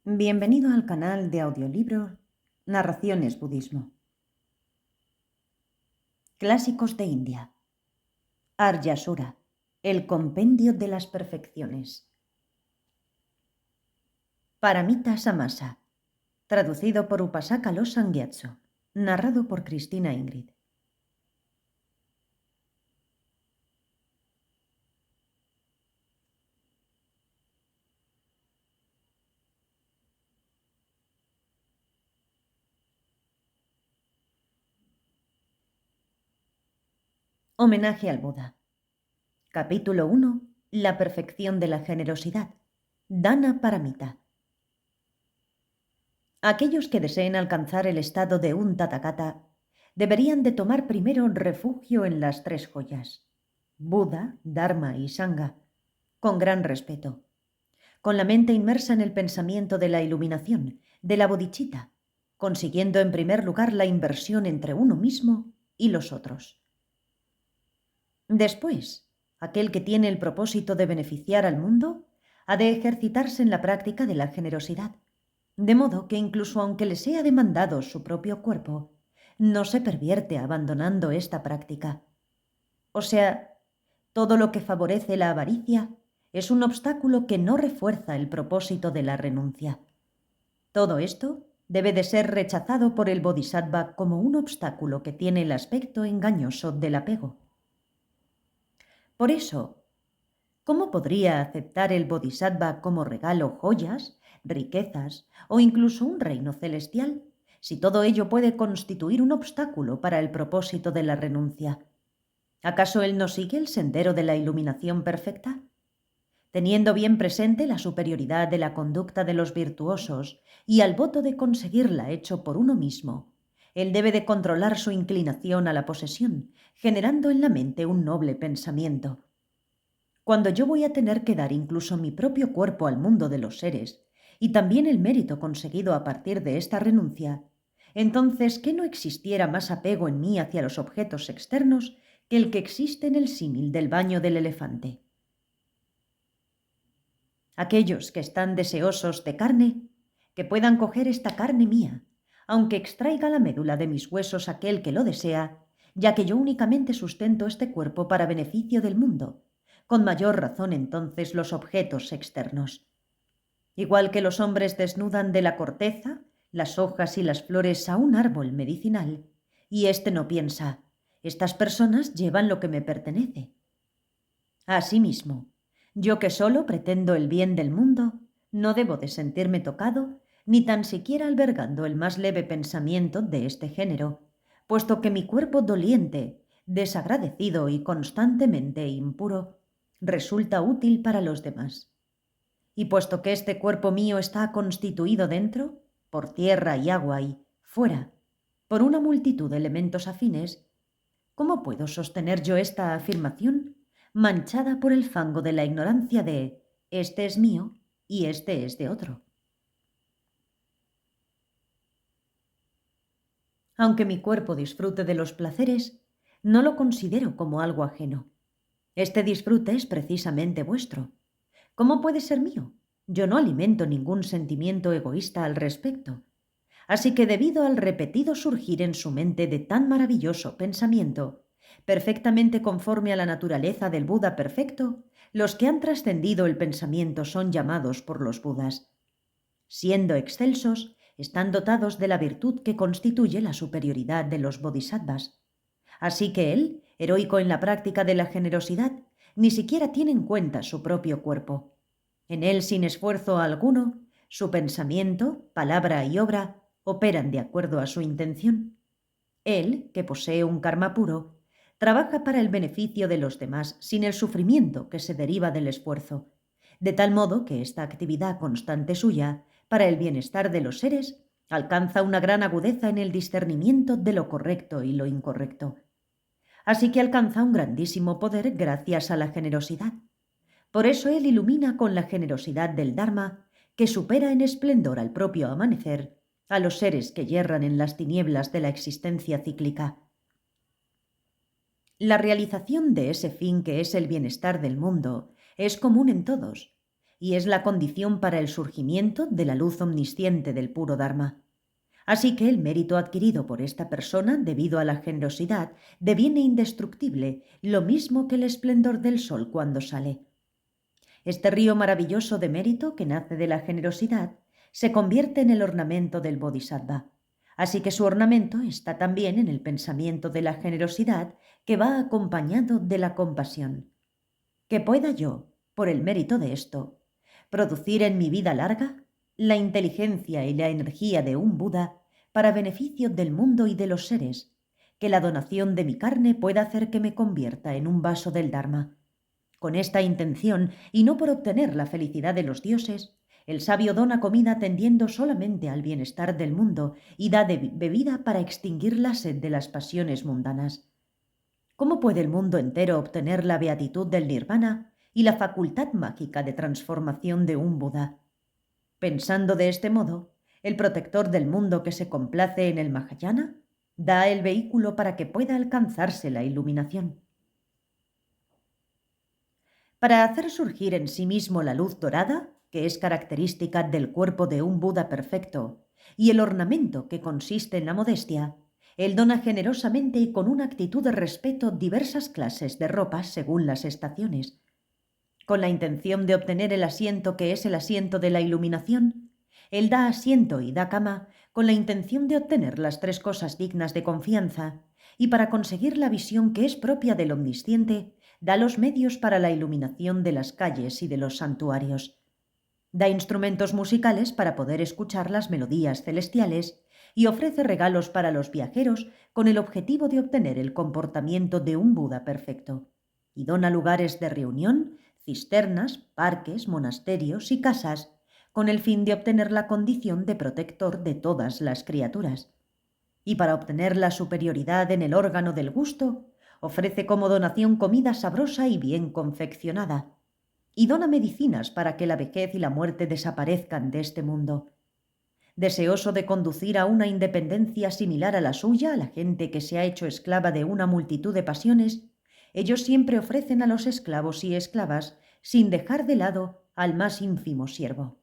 Bienvenido al canal de audiolibro Narraciones Budismo. Clásicos de India. Aryasura, el compendio de las perfecciones. Paramita Samasa, traducido por Upasaka Losang Gyatso, narrado por Cristina Ingrid. Homenaje al Buda. Capítulo 1. La perfección de la generosidad. Dana Paramita. Aquellos que deseen alcanzar el estado de un Tathagata deberían de tomar primero refugio en las tres joyas, Buda, Dharma y Sangha, con gran respeto, con la mente inmersa en el pensamiento de la iluminación, de la bodhicitta, consiguiendo en primer lugar la inversión entre uno mismo y los otros. Después, aquel que tiene el propósito de beneficiar al mundo ha de ejercitarse en la práctica de la generosidad, de modo que incluso aunque le sea demandado su propio cuerpo, no se pervierte abandonando esta práctica. O sea, todo lo que favorece la avaricia es un obstáculo que no refuerza el propósito de la renuncia. Todo esto debe de ser rechazado por el bodhisattva como un obstáculo que tiene el aspecto engañoso del apego. Por eso, ¿cómo podría aceptar el bodhisattva como regalo joyas, riquezas o incluso un reino celestial, si todo ello puede constituir un obstáculo para el propósito de la renuncia? ¿Acaso él no sigue el sendero de la iluminación perfecta? Teniendo bien presente la superioridad de la conducta de los virtuosos y al voto de conseguirla hecho por uno mismo, él debe de controlar su inclinación a la posesión, generando en la mente un noble pensamiento. Cuando yo voy a tener que dar incluso mi propio cuerpo al mundo de los seres, y también el mérito conseguido a partir de esta renuncia, entonces ¿qué no existiera más apego en mí hacia los objetos externos que el que existe en el símil del baño del elefante? Aquellos que están deseosos de carne, que puedan coger esta carne mía, aunque extraiga la médula de mis huesos aquel que lo desea, ya que yo únicamente sustento este cuerpo para beneficio del mundo, con mayor razón entonces los objetos externos. Igual que los hombres desnudan de la corteza, las hojas y las flores a un árbol medicinal, y éste no piensa, estas personas llevan lo que me pertenece. Asimismo, yo que solo pretendo el bien del mundo, no debo de sentirme tocado, ni tan siquiera albergando el más leve pensamiento de este género, puesto que mi cuerpo doliente, desagradecido y constantemente impuro, resulta útil para los demás. Y puesto que este cuerpo mío está constituido dentro, por tierra y agua y, fuera, por una multitud de elementos afines, ¿cómo puedo sostener yo esta afirmación manchada por el fango de la ignorancia de este es mío y este es de otro? Aunque mi cuerpo disfrute de los placeres, no lo considero como algo ajeno. Este disfrute es precisamente vuestro. ¿Cómo puede ser mío? Yo no alimento ningún sentimiento egoísta al respecto. Así que debido al repetido surgir en su mente de tan maravilloso pensamiento, perfectamente conforme a la naturaleza del Buda perfecto, los que han trascendido el pensamiento son llamados por los Budas. Siendo excelsos, están dotados de la virtud que constituye la superioridad de los bodhisattvas. Así que él, heroico en la práctica de la generosidad, ni siquiera tiene en cuenta su propio cuerpo. En él, sin esfuerzo alguno, su pensamiento, palabra y obra operan de acuerdo a su intención. Él, que posee un karma puro, trabaja para el beneficio de los demás sin el sufrimiento que se deriva del esfuerzo, de tal modo que esta actividad constante suya, para el bienestar de los seres, alcanza una gran agudeza en el discernimiento de lo correcto y lo incorrecto. Así que alcanza un grandísimo poder gracias a la generosidad. Por eso él ilumina con la generosidad del Dharma, que supera en esplendor al propio amanecer a los seres que yerran en las tinieblas de la existencia cíclica. La realización de ese fin que es el bienestar del mundo es común en todos, y es la condición para el surgimiento de la luz omnisciente del puro Dharma. Así que el mérito adquirido por esta persona debido a la generosidad deviene indestructible, lo mismo que el esplendor del sol cuando sale. Este río maravilloso de mérito que nace de la generosidad se convierte en el ornamento del Bodhisattva. Así que su ornamento está también en el pensamiento de la generosidad que va acompañado de la compasión. Que pueda yo, por el mérito de esto, producir en mi vida larga la inteligencia y la energía de un Buda para beneficio del mundo y de los seres, que la donación de mi carne pueda hacer que me convierta en un vaso del Dharma. Con esta intención, y no por obtener la felicidad de los dioses, el sabio dona comida tendiendo solamente al bienestar del mundo y da bebida para extinguir la sed de las pasiones mundanas. ¿Cómo puede el mundo entero obtener la beatitud del nirvana y la facultad mágica de transformación de un Buda? Pensando de este modo, el protector del mundo que se complace en el Mahayana da el vehículo para que pueda alcanzarse la iluminación. Para hacer surgir en sí mismo la luz dorada, que es característica del cuerpo de un Buda perfecto, y el ornamento que consiste en la modestia, él dona generosamente y con una actitud de respeto diversas clases de ropas según las estaciones. Con la intención de obtener el asiento que es el asiento de la iluminación, él da asiento y da cama con la intención de obtener las tres cosas dignas de confianza, y para conseguir la visión que es propia del omnisciente, da los medios para la iluminación de las calles y de los santuarios. Da instrumentos musicales para poder escuchar las melodías celestiales y ofrece regalos para los viajeros con el objetivo de obtener el comportamiento de un Buda perfecto. Y dona lugares de reunión, cisternas, parques, monasterios y casas, con el fin de obtener la condición de protector de todas las criaturas. Y para obtener la superioridad en el órgano del gusto, ofrece como donación comida sabrosa y bien confeccionada, y dona medicinas para que la vejez y la muerte desaparezcan de este mundo. Deseoso de conducir a una independencia similar a la suya a la gente que se ha hecho esclava de una multitud de pasiones, ellos siempre ofrecen a los esclavos y esclavas sin dejar de lado al más ínfimo siervo.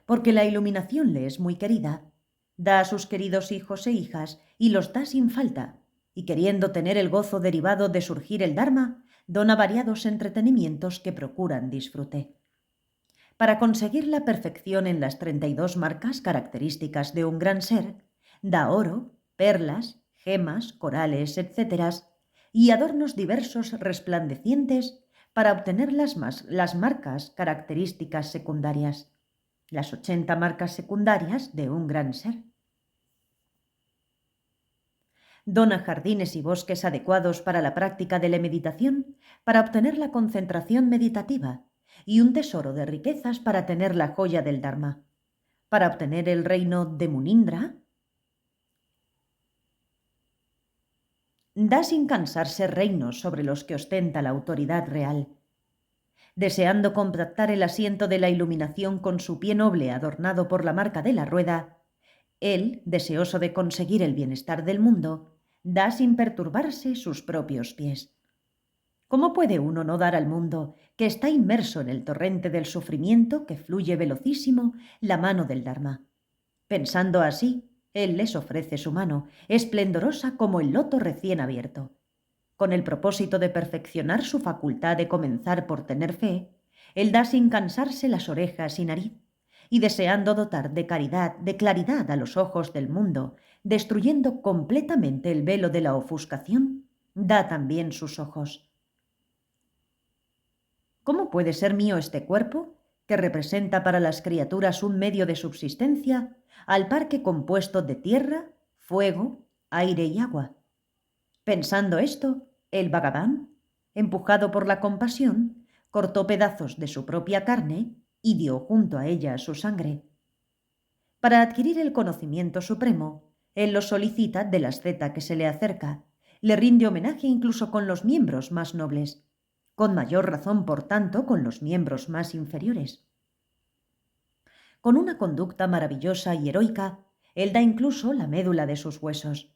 Porque la iluminación le es muy querida, da a sus queridos hijos e hijas y los da sin falta, y queriendo tener el gozo derivado de surgir el Dharma, dona variados entretenimientos que procuran disfrute. Para conseguir la perfección en las 32 marcas características de un gran ser, da oro, perlas, gemas, corales, etc., y adornos diversos resplandecientes para obtener las marcas características secundarias, las 80 marcas secundarias de un gran ser. Dona jardines y bosques adecuados para la práctica de la meditación, para obtener la concentración meditativa, y un tesoro de riquezas para tener la joya del Dharma, para obtener el reino de Munindra. Da sin cansarse reinos sobre los que ostenta la autoridad real. Deseando compactar el asiento de la iluminación con su pie noble adornado por la marca de la rueda, él, deseoso de conseguir el bienestar del mundo, da sin perturbarse sus propios pies. ¿Cómo puede uno no dar al mundo, que está inmerso en el torrente del sufrimiento que fluye velocísimo, la mano del Dharma? Pensando así, él les ofrece su mano, esplendorosa como el loto recién abierto. Con el propósito de perfeccionar su facultad de comenzar por tener fe, él da sin cansarse las orejas y nariz, y deseando dotar de claridad a los ojos del mundo, destruyendo completamente el velo de la ofuscación, da también sus ojos. ¿Cómo puede ser mío este cuerpo, que representa para las criaturas un medio de subsistencia, al par que compuesto de tierra, fuego, aire y agua? Pensando esto, el Bhagavan, empujado por la compasión, cortó pedazos de su propia carne y dio junto a ella su sangre. Para adquirir el conocimiento supremo, él lo solicita del asceta que se le acerca, le rinde homenaje incluso con los miembros más nobles, con mayor razón, por tanto, con los miembros más inferiores. Con una conducta maravillosa y heroica, él da incluso la médula de sus huesos.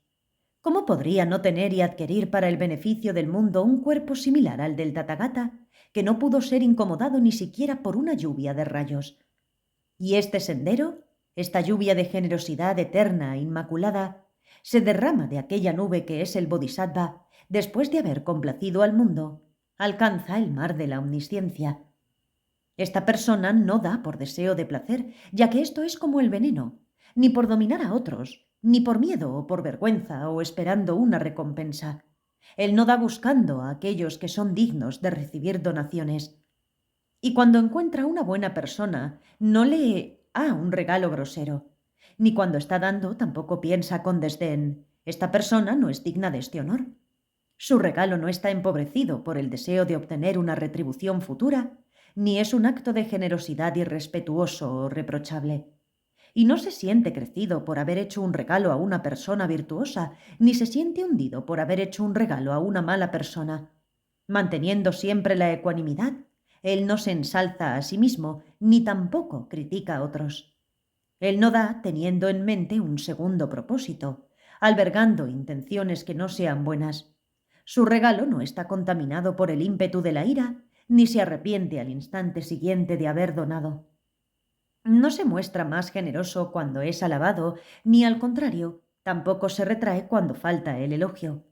¿Cómo podría no tener y adquirir para el beneficio del mundo un cuerpo similar al del Tathagata, que no pudo ser incomodado ni siquiera por una lluvia de rayos? Y este sendero, esta lluvia de generosidad eterna e inmaculada, se derrama de aquella nube que es el Bodhisattva después de haber complacido al mundo, alcanza el mar de la omnisciencia. Esta persona no da por deseo de placer, ya que esto es como el veneno, ni por dominar a otros, ni por miedo o por vergüenza o esperando una recompensa. Él no da buscando a aquellos que son dignos de recibir donaciones. Y cuando encuentra una buena persona, no le da un regalo grosero. Ni cuando está dando tampoco piensa con desdén: esta persona no es digna de este honor. Su regalo no está empobrecido por el deseo de obtener una retribución futura, ni es un acto de generosidad irrespetuoso o reprochable. Y no se siente crecido por haber hecho un regalo a una persona virtuosa, ni se siente hundido por haber hecho un regalo a una mala persona. Manteniendo siempre la ecuanimidad, él no se ensalza a sí mismo, ni tampoco critica a otros. Él no da teniendo en mente un segundo propósito, albergando intenciones que no sean buenas. Su regalo no está contaminado por el ímpetu de la ira, ni se arrepiente al instante siguiente de haber donado. No se muestra más generoso cuando es alabado, ni al contrario, tampoco se retrae cuando falta el elogio.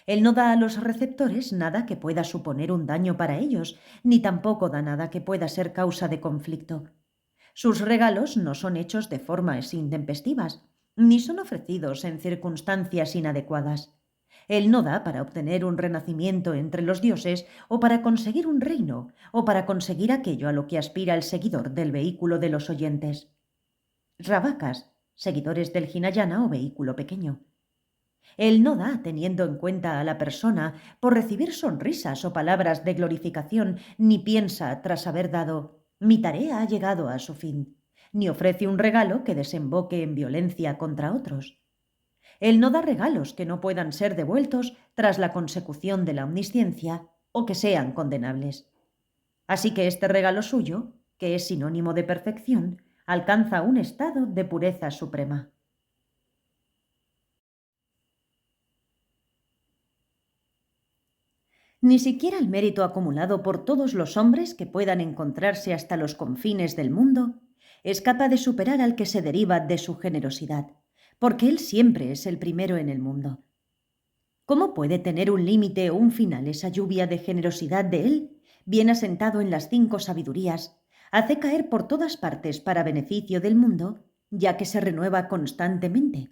Él no da a los receptores nada que pueda suponer un daño para ellos, ni tampoco da nada que pueda ser causa de conflicto. Sus regalos no son hechos de formas intempestivas, ni son ofrecidos en circunstancias inadecuadas. Él no da para obtener un renacimiento entre los dioses, o para conseguir un reino, o para conseguir aquello a lo que aspira el seguidor del vehículo de los oyentes. Ravakas, seguidores del Hinayana o vehículo pequeño. Él no da teniendo en cuenta a la persona por recibir sonrisas o palabras de glorificación, ni piensa, tras haber dado: mi tarea ha llegado a su fin, ni ofrece un regalo que desemboque en violencia contra otros. Él no da regalos que no puedan ser devueltos tras la consecución de la omnisciencia o que sean condenables. Así que este regalo suyo, que es sinónimo de perfección, alcanza un estado de pureza suprema. Ni siquiera el mérito acumulado por todos los hombres que puedan encontrarse hasta los confines del mundo es capaz de superar al que se deriva de su generosidad, porque él siempre es el primero en el mundo. ¿Cómo puede tener un límite o un final esa lluvia de generosidad de él, bien asentado en las 5 sabidurías, hace caer por todas partes para beneficio del mundo, ya que se renueva constantemente?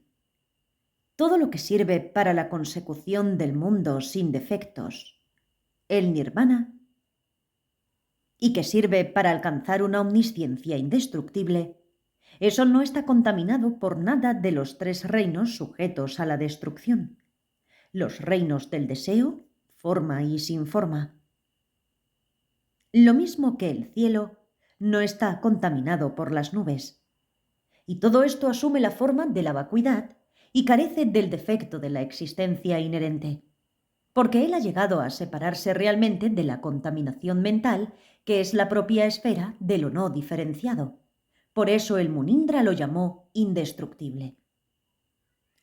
Todo lo que sirve para la consecución del mundo sin defectos, el nirvana, y que sirve para alcanzar una omnisciencia indestructible, eso no está contaminado por nada de los 3 reinos sujetos a la destrucción: los reinos del deseo, forma y sin forma. Lo mismo que el cielo no está contaminado por las nubes. Y todo esto asume la forma de la vacuidad y carece del defecto de la existencia inherente, porque él ha llegado a separarse realmente de la contaminación mental, que es la propia esfera de lo no diferenciado. Por eso el Munindra lo llamó indestructible.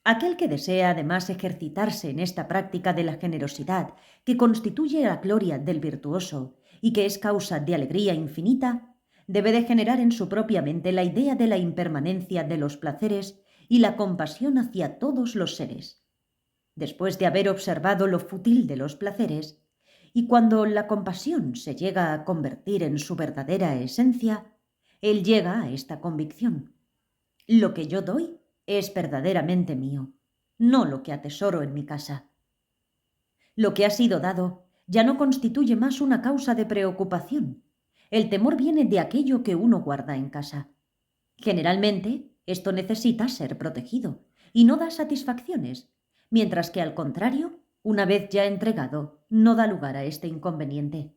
Aquel que desea además ejercitarse en esta práctica de la generosidad, que constituye la gloria del virtuoso y que es causa de alegría infinita, debe de generar en su propia mente la idea de la impermanencia de los placeres y la compasión hacia todos los seres. Después de haber observado lo fútil de los placeres, y cuando la compasión se llega a convertir en su verdadera esencia, él llega a esta convicción: lo que yo doy es verdaderamente mío, no lo que atesoro en mi casa. Lo que ha sido dado ya no constituye más una causa de preocupación. El temor viene de aquello que uno guarda en casa. Generalmente, esto necesita ser protegido y no da satisfacciones, mientras que, al contrario, una vez ya entregado, no da lugar a este inconveniente.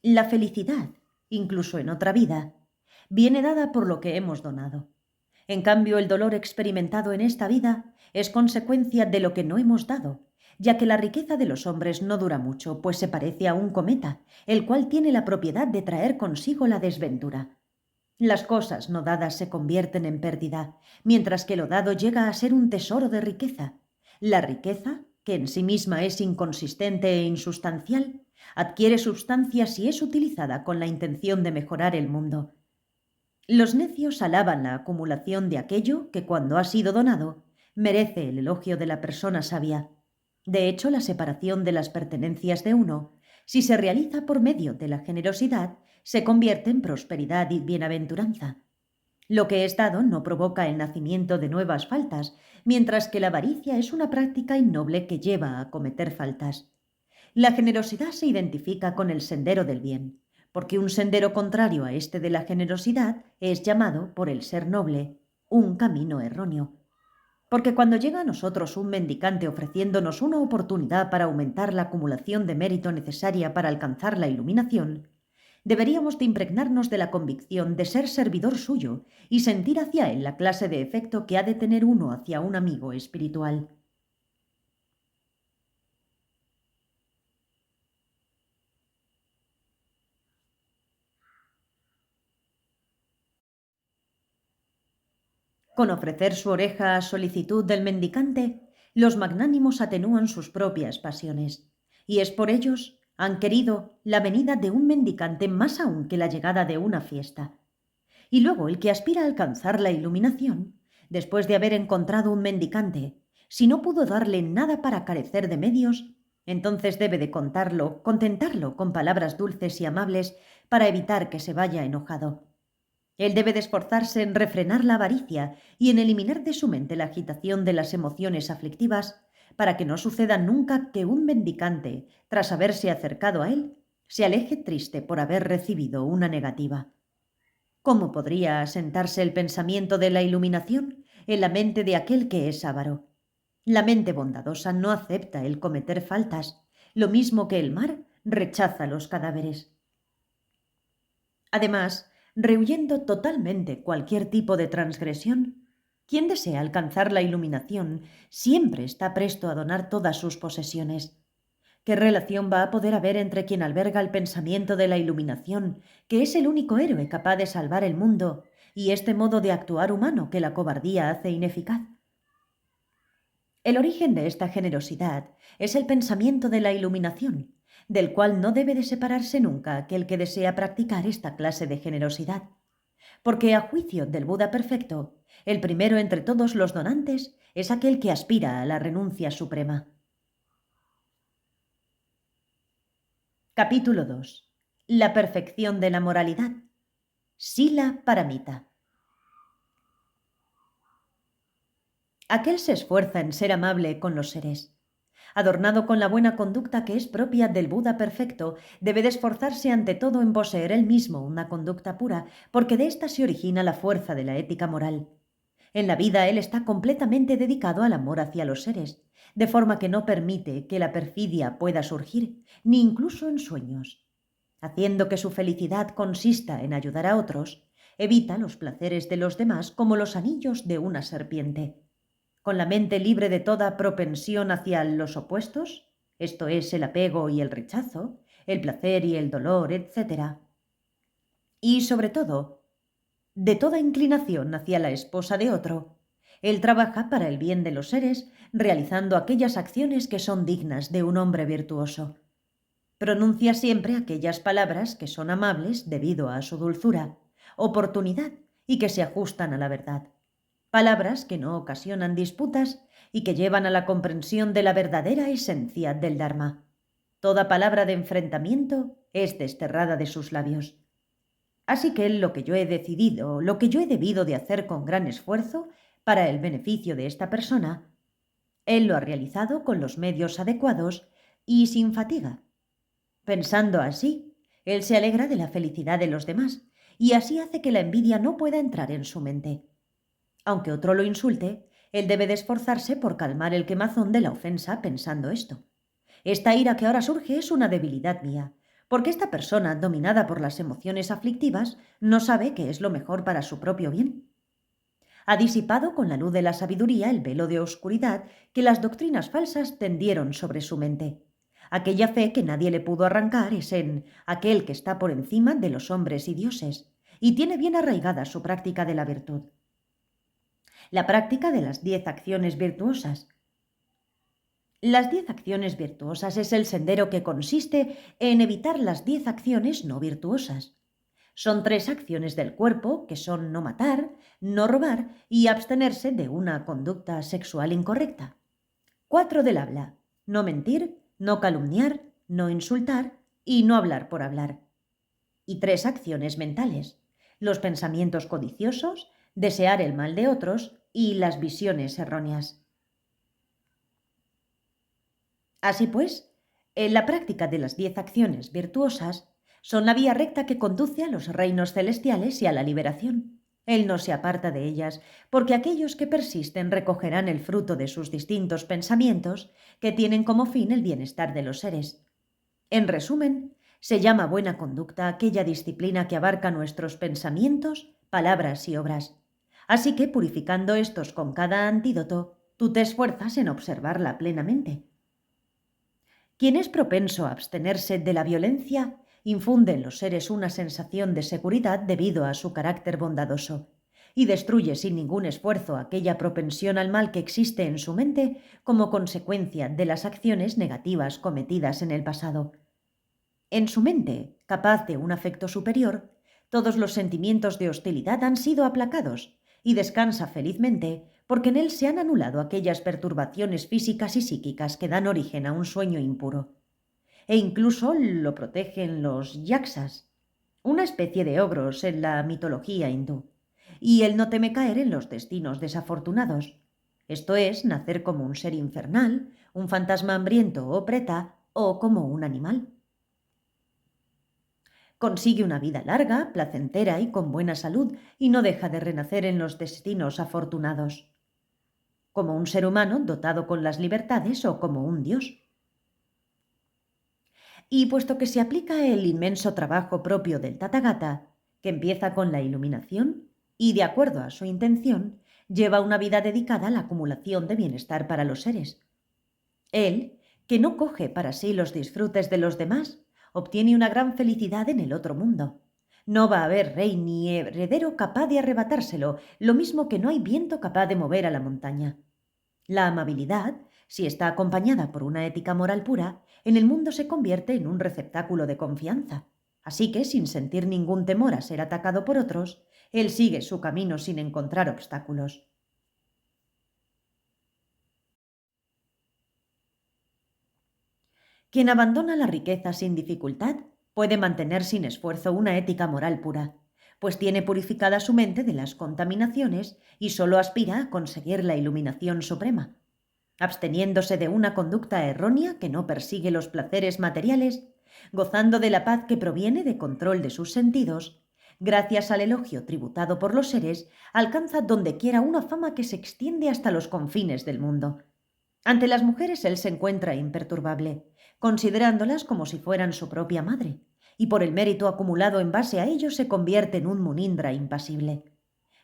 La felicidad, incluso en otra vida, viene dada por lo que hemos donado. En cambio, el dolor experimentado en esta vida es consecuencia de lo que no hemos dado, ya que la riqueza de los hombres no dura mucho, pues se parece a un cometa, el cual tiene la propiedad de traer consigo la desventura. Las cosas no dadas se convierten en pérdida, mientras que lo dado llega a ser un tesoro de riqueza, La riqueza, que en sí misma es inconsistente e insustancial, adquiere sustancia si es utilizada con la intención de mejorar el mundo. Los necios alaban la acumulación de aquello que, cuando ha sido donado, merece el elogio de la persona sabia. De hecho, la separación de las pertenencias de uno, si se realiza por medio de la generosidad, se convierte en prosperidad y bienaventuranza. Lo que es dado no provoca el nacimiento de nuevas faltas, mientras que la avaricia es una práctica innoble que lleva a cometer faltas. La generosidad se identifica con el sendero del bien, porque un sendero contrario a este de la generosidad es llamado, por el ser noble, un camino erróneo. Porque cuando llega a nosotros un mendicante ofreciéndonos una oportunidad para aumentar la acumulación de mérito necesaria para alcanzar la iluminación, deberíamos de impregnarnos de la convicción de ser servidor suyo y sentir hacia él la clase de efecto que ha de tener uno hacia un amigo espiritual. Con ofrecer su oreja a solicitud del mendicante, los magnánimos atenúan sus propias pasiones, y es por ellos han querido la venida de un mendicante más aún que la llegada de una fiesta. Y luego el que aspira a alcanzar la iluminación, después de haber encontrado un mendicante, si no pudo darle nada para carecer de medios, entonces debe de contentarlo con palabras dulces y amables para evitar que se vaya enojado. Él debe de esforzarse en refrenar la avaricia y en eliminar de su mente la agitación de las emociones aflictivas para que no suceda nunca que un mendicante, tras haberse acercado a él, se aleje triste por haber recibido una negativa. ¿Cómo podría asentarse el pensamiento de la iluminación en la mente de aquel que es avaro? La mente bondadosa no acepta el cometer faltas, lo mismo que el mar rechaza los cadáveres. Además, rehuyendo totalmente cualquier tipo de transgresión, quien desea alcanzar la iluminación siempre está presto a donar todas sus posesiones. ¿Qué relación va a poder haber entre quien alberga el pensamiento de la iluminación, que es el único héroe capaz de salvar el mundo, y este modo de actuar humano que la cobardía hace ineficaz? El origen de esta generosidad es el pensamiento de la iluminación, del cual no debe de separarse nunca aquel que desea practicar esta clase de generosidad, porque a juicio del Buda perfecto, el primero entre todos los donantes es aquel que aspira a la renuncia suprema. Capítulo 2. La perfección de la moralidad. Sila Paramita. Aquel se esfuerza en ser amable con los seres. Adornado con la buena conducta que es propia del Buda perfecto, debe de esforzarse ante todo en poseer él mismo una conducta pura, porque de ésta se origina la fuerza de la ética moral. En la vida él está completamente dedicado al amor hacia los seres, de forma que no permite que la perfidia pueda surgir, ni incluso en sueños. Haciendo que su felicidad consista en ayudar a otros, evita los placeres de los demás como los anillos de una serpiente. Con la mente libre de toda propensión hacia los opuestos, esto es, el apego y el rechazo, el placer y el dolor, etc. Y, sobre todo, de toda inclinación hacia la esposa de otro, él trabaja para el bien de los seres, realizando aquellas acciones que son dignas de un hombre virtuoso. Pronuncia siempre aquellas palabras que son amables debido a su dulzura, oportunidad y que se ajustan a la verdad. Palabras que no ocasionan disputas y que llevan a la comprensión de la verdadera esencia del Dharma. Toda palabra de enfrentamiento es desterrada de sus labios. Así que lo que yo he decidido, lo que yo he debido de hacer con gran esfuerzo para el beneficio de esta persona, él lo ha realizado con los medios adecuados y sin fatiga. Pensando así, él se alegra de la felicidad de los demás y así hace que la envidia no pueda entrar en su mente. Aunque otro lo insulte, él debe de esforzarse por calmar el quemazón de la ofensa pensando esto. Esta ira que ahora surge es una debilidad mía, porque esta persona, dominada por las emociones aflictivas, no sabe qué es lo mejor para su propio bien. Ha disipado con la luz de la sabiduría el velo de oscuridad que las doctrinas falsas tendieron sobre su mente. Aquella fe que nadie le pudo arrancar es en aquel que está por encima de los hombres y dioses, y tiene bien arraigada su práctica de la virtud. La práctica de las 10 acciones virtuosas. Las 10 acciones virtuosas es el sendero que consiste en evitar las 10 acciones no virtuosas. Son 3 acciones del cuerpo, que son no matar, no robar y abstenerse de una conducta sexual incorrecta. 4 del habla: no mentir, no calumniar, no insultar y no hablar por hablar. Y 3 acciones mentales: los pensamientos codiciosos, desear el mal de otros y las visiones erróneas. Así pues, en la práctica de las 10 acciones virtuosas son la vía recta que conduce a los reinos celestiales y a la liberación. Él no se aparta de ellas, porque aquellos que persisten recogerán el fruto de sus distintos pensamientos, que tienen como fin el bienestar de los seres. En resumen, se llama buena conducta aquella disciplina que abarca nuestros pensamientos, palabras y obras. Así que, purificando estos con cada antídoto, tú te esfuerzas en observarla plenamente. Quien es propenso a abstenerse de la violencia infunde en los seres una sensación de seguridad debido a su carácter bondadoso y destruye sin ningún esfuerzo aquella propensión al mal que existe en su mente como consecuencia de las acciones negativas cometidas en el pasado. En su mente, capaz de un afecto superior, todos los sentimientos de hostilidad han sido aplacados y descansa felizmente porque en él se han anulado aquellas perturbaciones físicas y psíquicas que dan origen a un sueño impuro. E incluso lo protegen los yaksas, una especie de ogros en la mitología hindú, y él no teme caer en los destinos desafortunados, esto es, nacer como un ser infernal, un fantasma hambriento o preta, o como un animal. Consigue una vida larga, placentera y con buena salud, y no deja de renacer en los destinos afortunados, como un ser humano dotado con las libertades o como un dios. Y puesto que se aplica el inmenso trabajo propio del Tathagata, que empieza con la iluminación, y de acuerdo a su intención, lleva una vida dedicada a la acumulación de bienestar para los seres. Él, que no coge para sí los disfrutes de los demás, obtiene una gran felicidad en el otro mundo. No va a haber rey ni heredero capaz de arrebatárselo, lo mismo que no hay viento capaz de mover a la montaña. La amabilidad, si está acompañada por una ética moral pura, en el mundo se convierte en un receptáculo de confianza. Así que, sin sentir ningún temor a ser atacado por otros, él sigue su camino sin encontrar obstáculos. Quien abandona la riqueza sin dificultad puede mantener sin esfuerzo una ética moral pura, pues tiene purificada su mente de las contaminaciones y solo aspira a conseguir la iluminación suprema. Absteniéndose de una conducta errónea que no persigue los placeres materiales, gozando de la paz que proviene de control de sus sentidos, gracias al elogio tributado por los seres, alcanza dondequiera una fama que se extiende hasta los confines del mundo. Ante las mujeres él se encuentra imperturbable, considerándolas como si fueran su propia madre, y por el mérito acumulado en base a ello se convierte en un munindra impasible.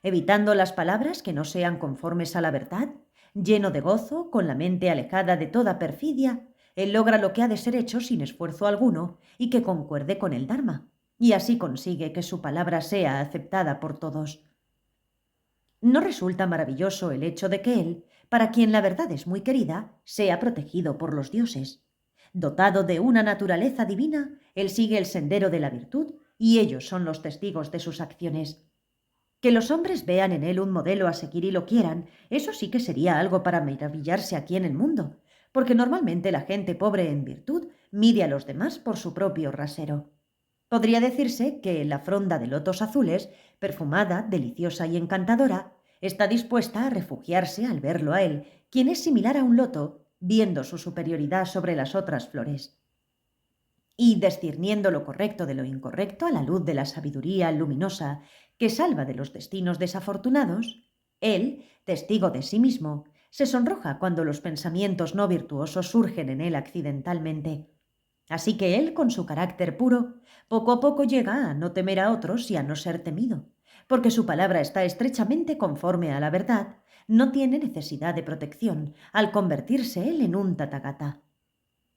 Evitando las palabras que no sean conformes a la verdad, lleno de gozo, con la mente alejada de toda perfidia, él logra lo que ha de ser hecho sin esfuerzo alguno y que concuerde con el Dharma, y así consigue que su palabra sea aceptada por todos. ¿No resulta maravilloso el hecho de que él, para quien la verdad es muy querida, sea protegido por los dioses? Dotado de una naturaleza divina, él sigue el sendero de la virtud y ellos son los testigos de sus acciones. Que los hombres vean en él un modelo a seguir y lo quieran, eso sí que sería algo para maravillarse aquí en el mundo, porque normalmente la gente pobre en virtud mide a los demás por su propio rasero. Podría decirse que la fronda de lotos azules, perfumada, deliciosa y encantadora, está dispuesta a refugiarse al verlo a él, quien es similar a un loto, viendo su superioridad sobre las otras flores. Y discerniendo lo correcto de lo incorrecto a la luz de la sabiduría luminosa que salva de los destinos desafortunados, él, testigo de sí mismo, se sonroja cuando los pensamientos no virtuosos surgen en él accidentalmente. Así que él, con su carácter puro, poco a poco llega a no temer a otros y a no ser temido, porque su palabra está estrechamente conforme a la verdad, no tiene necesidad de protección al convertirse él en un tathagata.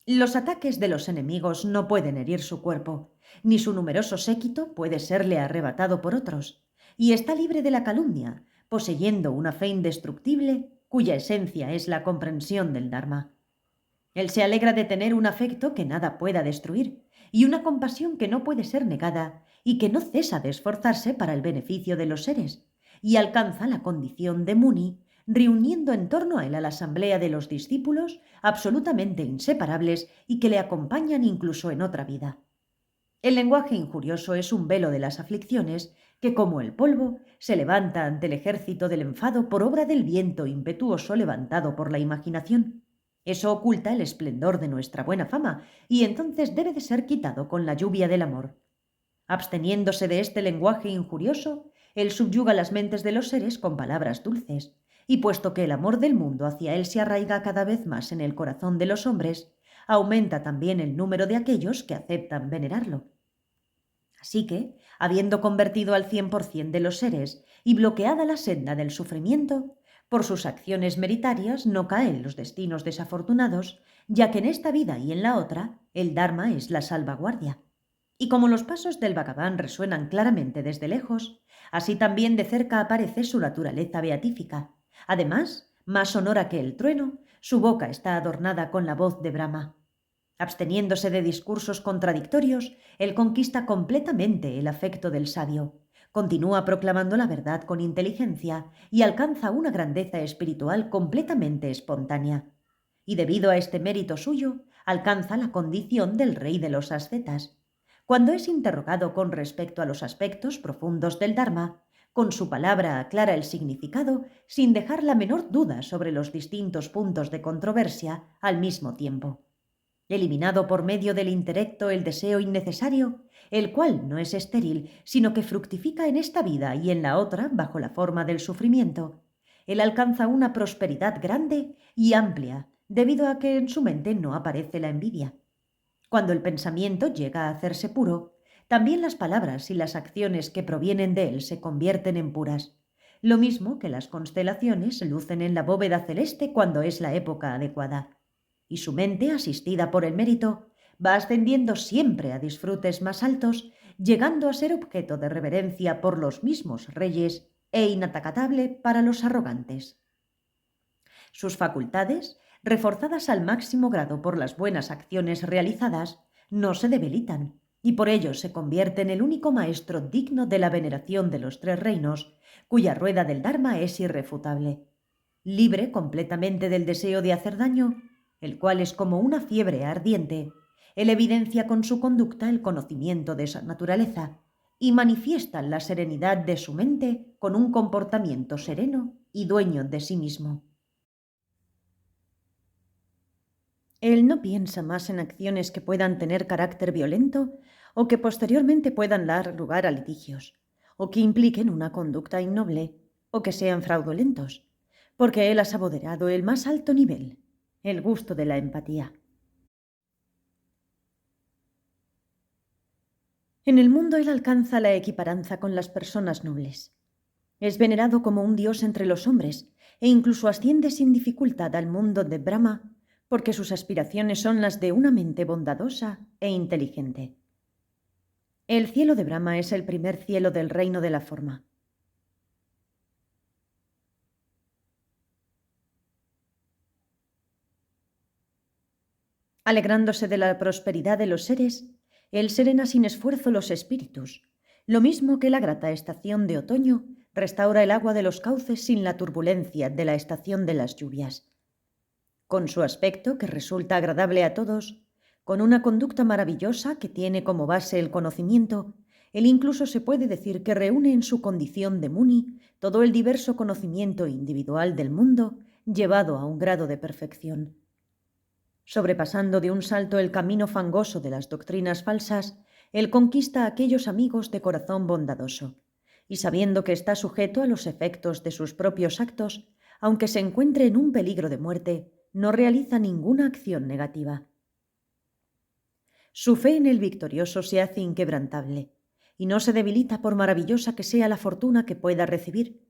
Los ataques de los enemigos no pueden herir su cuerpo, ni su numeroso séquito puede serle arrebatado por otros, y está libre de la calumnia, poseyendo una fe indestructible cuya esencia es la comprensión del Dharma. Él se alegra de tener un afecto que nada pueda destruir y una compasión que no puede ser negada y que no cesa de esforzarse para el beneficio de los seres, y alcanza la condición de Muni, reuniendo en torno a él a la asamblea de los discípulos absolutamente inseparables y que le acompañan incluso en otra vida. El lenguaje injurioso es un velo de las aflicciones que, como el polvo, se levanta ante el ejército del enfado por obra del viento impetuoso levantado por la imaginación. Eso oculta el esplendor de nuestra buena fama y entonces debe de ser quitado con la lluvia del amor. Absteniéndose de este lenguaje injurioso, él subyuga las mentes de los seres con palabras dulces, y puesto que el amor del mundo hacia él se arraiga cada vez más en el corazón de los hombres, aumenta también el número de aquellos que aceptan venerarlo. Así que, habiendo convertido al 100% de los seres y bloqueada la senda del sufrimiento, por sus acciones meritarias no caen los destinos desafortunados, ya que en esta vida y en la otra el Dharma es la salvaguardia. Y como los pasos del Bhagavan resuenan claramente desde lejos, así también de cerca aparece su naturaleza beatífica. Además, más sonora que el trueno, su boca está adornada con la voz de Brahma. Absteniéndose de discursos contradictorios, él conquista completamente el afecto del sabio, continúa proclamando la verdad con inteligencia y alcanza una grandeza espiritual completamente espontánea. Y debido a este mérito suyo, alcanza la condición del rey de los ascetas. Cuando es interrogado con respecto a los aspectos profundos del Dharma, con su palabra aclara el significado sin dejar la menor duda sobre los distintos puntos de controversia al mismo tiempo. Eliminado por medio del intelecto el deseo innecesario, el cual no es estéril, sino que fructifica en esta vida y en la otra bajo la forma del sufrimiento, él alcanza una prosperidad grande y amplia, debido a que en su mente no aparece la envidia. Cuando el pensamiento llega a hacerse puro, también las palabras y las acciones que provienen de él se convierten en puras, lo mismo que las constelaciones lucen en la bóveda celeste cuando es la época adecuada. Y su mente, asistida por el mérito, va ascendiendo siempre a disfrutes más altos, llegando a ser objeto de reverencia por los mismos reyes e inatacable para los arrogantes. Sus facultades, reforzadas al máximo grado por las buenas acciones realizadas, no se debilitan, y por ello se convierte en el único maestro digno de la veneración de los tres reinos, cuya rueda del Dharma es irrefutable. Libre completamente del deseo de hacer daño, el cual es como una fiebre ardiente, él evidencia con su conducta el conocimiento de esa naturaleza y manifiesta la serenidad de su mente con un comportamiento sereno y dueño de sí mismo. Él no piensa más en acciones que puedan tener carácter violento o que posteriormente puedan dar lugar a litigios, o que impliquen una conducta innoble o que sean fraudulentos, porque él ha saboreado el más alto nivel, el gusto de la empatía. En el mundo él alcanza la equiparanza con las personas nobles. Es venerado como un dios entre los hombres e incluso asciende sin dificultad al mundo de Brahma porque sus aspiraciones son las de una mente bondadosa e inteligente. El cielo de Brahma es el primer cielo del reino de la forma. Alegrándose de la prosperidad de los seres, él serena sin esfuerzo los espíritus, lo mismo que la grata estación de otoño restaura el agua de los cauces sin la turbulencia de la estación de las lluvias. Con su aspecto, que resulta agradable a todos, con una conducta maravillosa que tiene como base el conocimiento, él incluso se puede decir que reúne en su condición de Muni todo el diverso conocimiento individual del mundo llevado a un grado de perfección. Sobrepasando de un salto el camino fangoso de las doctrinas falsas, él conquista a aquellos amigos de corazón bondadoso, y sabiendo que está sujeto a los efectos de sus propios actos, aunque se encuentre en un peligro de muerte, no realiza ninguna acción negativa. Su fe en el victorioso se hace inquebrantable, y no se debilita por maravillosa que sea la fortuna que pueda recibir.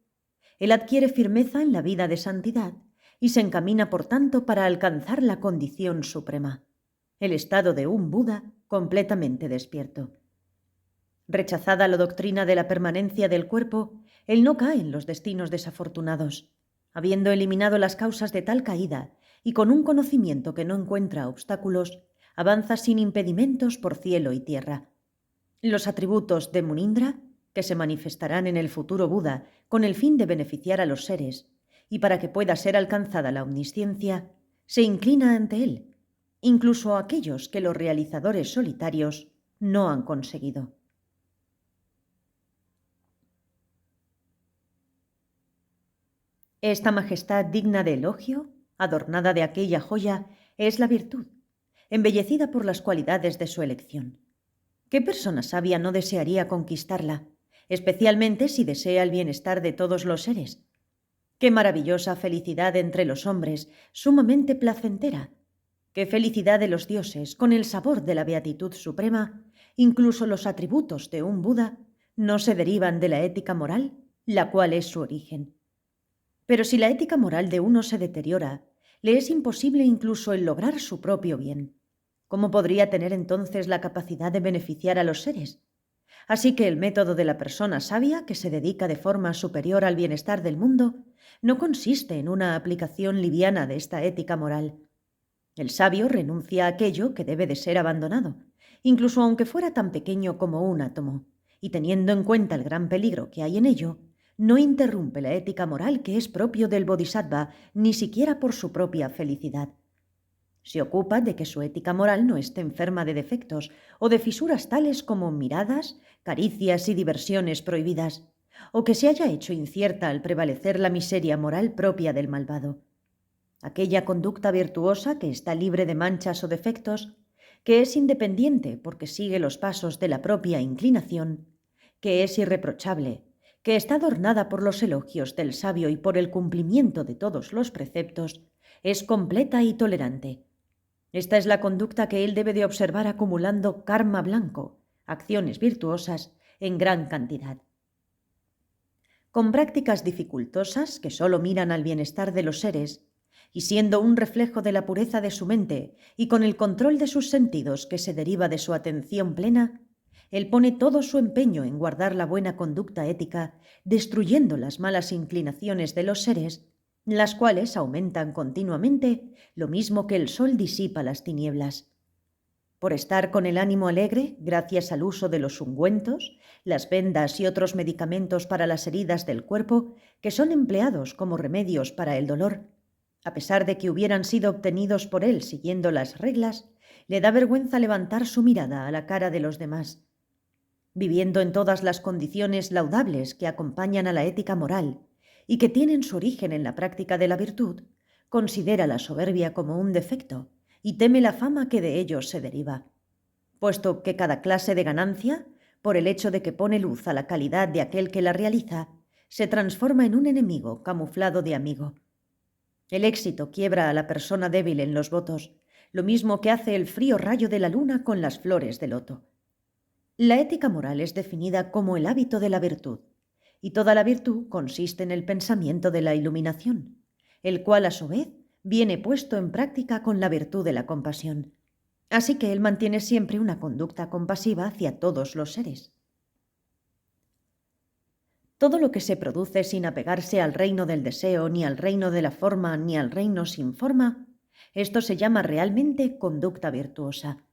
Él adquiere firmeza en la vida de santidad y se encamina, por tanto, para alcanzar la condición suprema, el estado de un Buda completamente despierto. Rechazada la doctrina de la permanencia del cuerpo, él no cae en los destinos desafortunados. Habiendo eliminado las causas de tal caída y con un conocimiento que no encuentra obstáculos, avanza sin impedimentos por cielo y tierra. Los atributos de Munindra, que se manifestarán en el futuro Buda con el fin de beneficiar a los seres, y para que pueda ser alcanzada la omnisciencia, se inclina ante él, incluso aquellos que los realizadores solitarios no han conseguido. Esta majestad digna de elogio, adornada de aquella joya, es la virtud, embellecida por las cualidades de su elección. ¿Qué persona sabia no desearía conquistarla, especialmente si desea el bienestar de todos los seres? ¡Qué maravillosa felicidad entre los hombres, sumamente placentera! ¡Qué felicidad de los dioses, con el sabor de la beatitud suprema! Incluso los atributos de un Buda no se derivan de la ética moral, la cual es su origen. Pero si la ética moral de uno se deteriora, le es imposible incluso el lograr su propio bien. ¿Cómo podría tener entonces la capacidad de beneficiar a los seres? Así que el método de la persona sabia, que se dedica de forma superior al bienestar del mundo, no consiste en una aplicación liviana de esta ética moral. El sabio renuncia a aquello que debe de ser abandonado, incluso aunque fuera tan pequeño como un átomo, y teniendo en cuenta el gran peligro que hay en ello, no interrumpe la ética moral que es propio del bodhisattva, ni siquiera por su propia felicidad. Se ocupa de que su ética moral no esté enferma de defectos o de fisuras tales como miradas, caricias y diversiones prohibidas, o que se haya hecho incierta al prevalecer la miseria moral propia del malvado. Aquella conducta virtuosa que está libre de manchas o defectos, que es independiente porque sigue los pasos de la propia inclinación, que es irreprochable, que está adornada por los elogios del sabio y por el cumplimiento de todos los preceptos, es completa y tolerante. Esta es la conducta que él debe de observar acumulando karma blanco, acciones virtuosas, en gran cantidad. Con prácticas dificultosas que solo miran al bienestar de los seres, y siendo un reflejo de la pureza de su mente y con el control de sus sentidos que se deriva de su atención plena, él pone todo su empeño en guardar la buena conducta ética, destruyendo las malas inclinaciones de los seres, las cuales aumentan continuamente, lo mismo que el sol disipa las tinieblas. Por estar con el ánimo alegre, gracias al uso de los ungüentos, las vendas y otros medicamentos para las heridas del cuerpo, que son empleados como remedios para el dolor, a pesar de que hubieran sido obtenidos por él siguiendo las reglas, le da vergüenza levantar su mirada a la cara de los demás. Viviendo en todas las condiciones laudables que acompañan a la ética moral y que tienen su origen en la práctica de la virtud, considera la soberbia como un defecto y teme la fama que de ellos se deriva, puesto que cada clase de ganancia, por el hecho de que pone luz a la calidad de aquel que la realiza, se transforma en un enemigo camuflado de amigo. El éxito quiebra a la persona débil en los votos, lo mismo que hace el frío rayo de la luna con las flores de loto. La ética moral es definida como el hábito de la virtud, y toda la virtud consiste en el pensamiento de la iluminación, el cual a su vez viene puesto en práctica con la virtud de la compasión. Así que él mantiene siempre una conducta compasiva hacia todos los seres. Todo lo que se produce sin apegarse al reino del deseo, ni al reino de la forma, ni al reino sin forma, esto se llama realmente conducta virtuosa.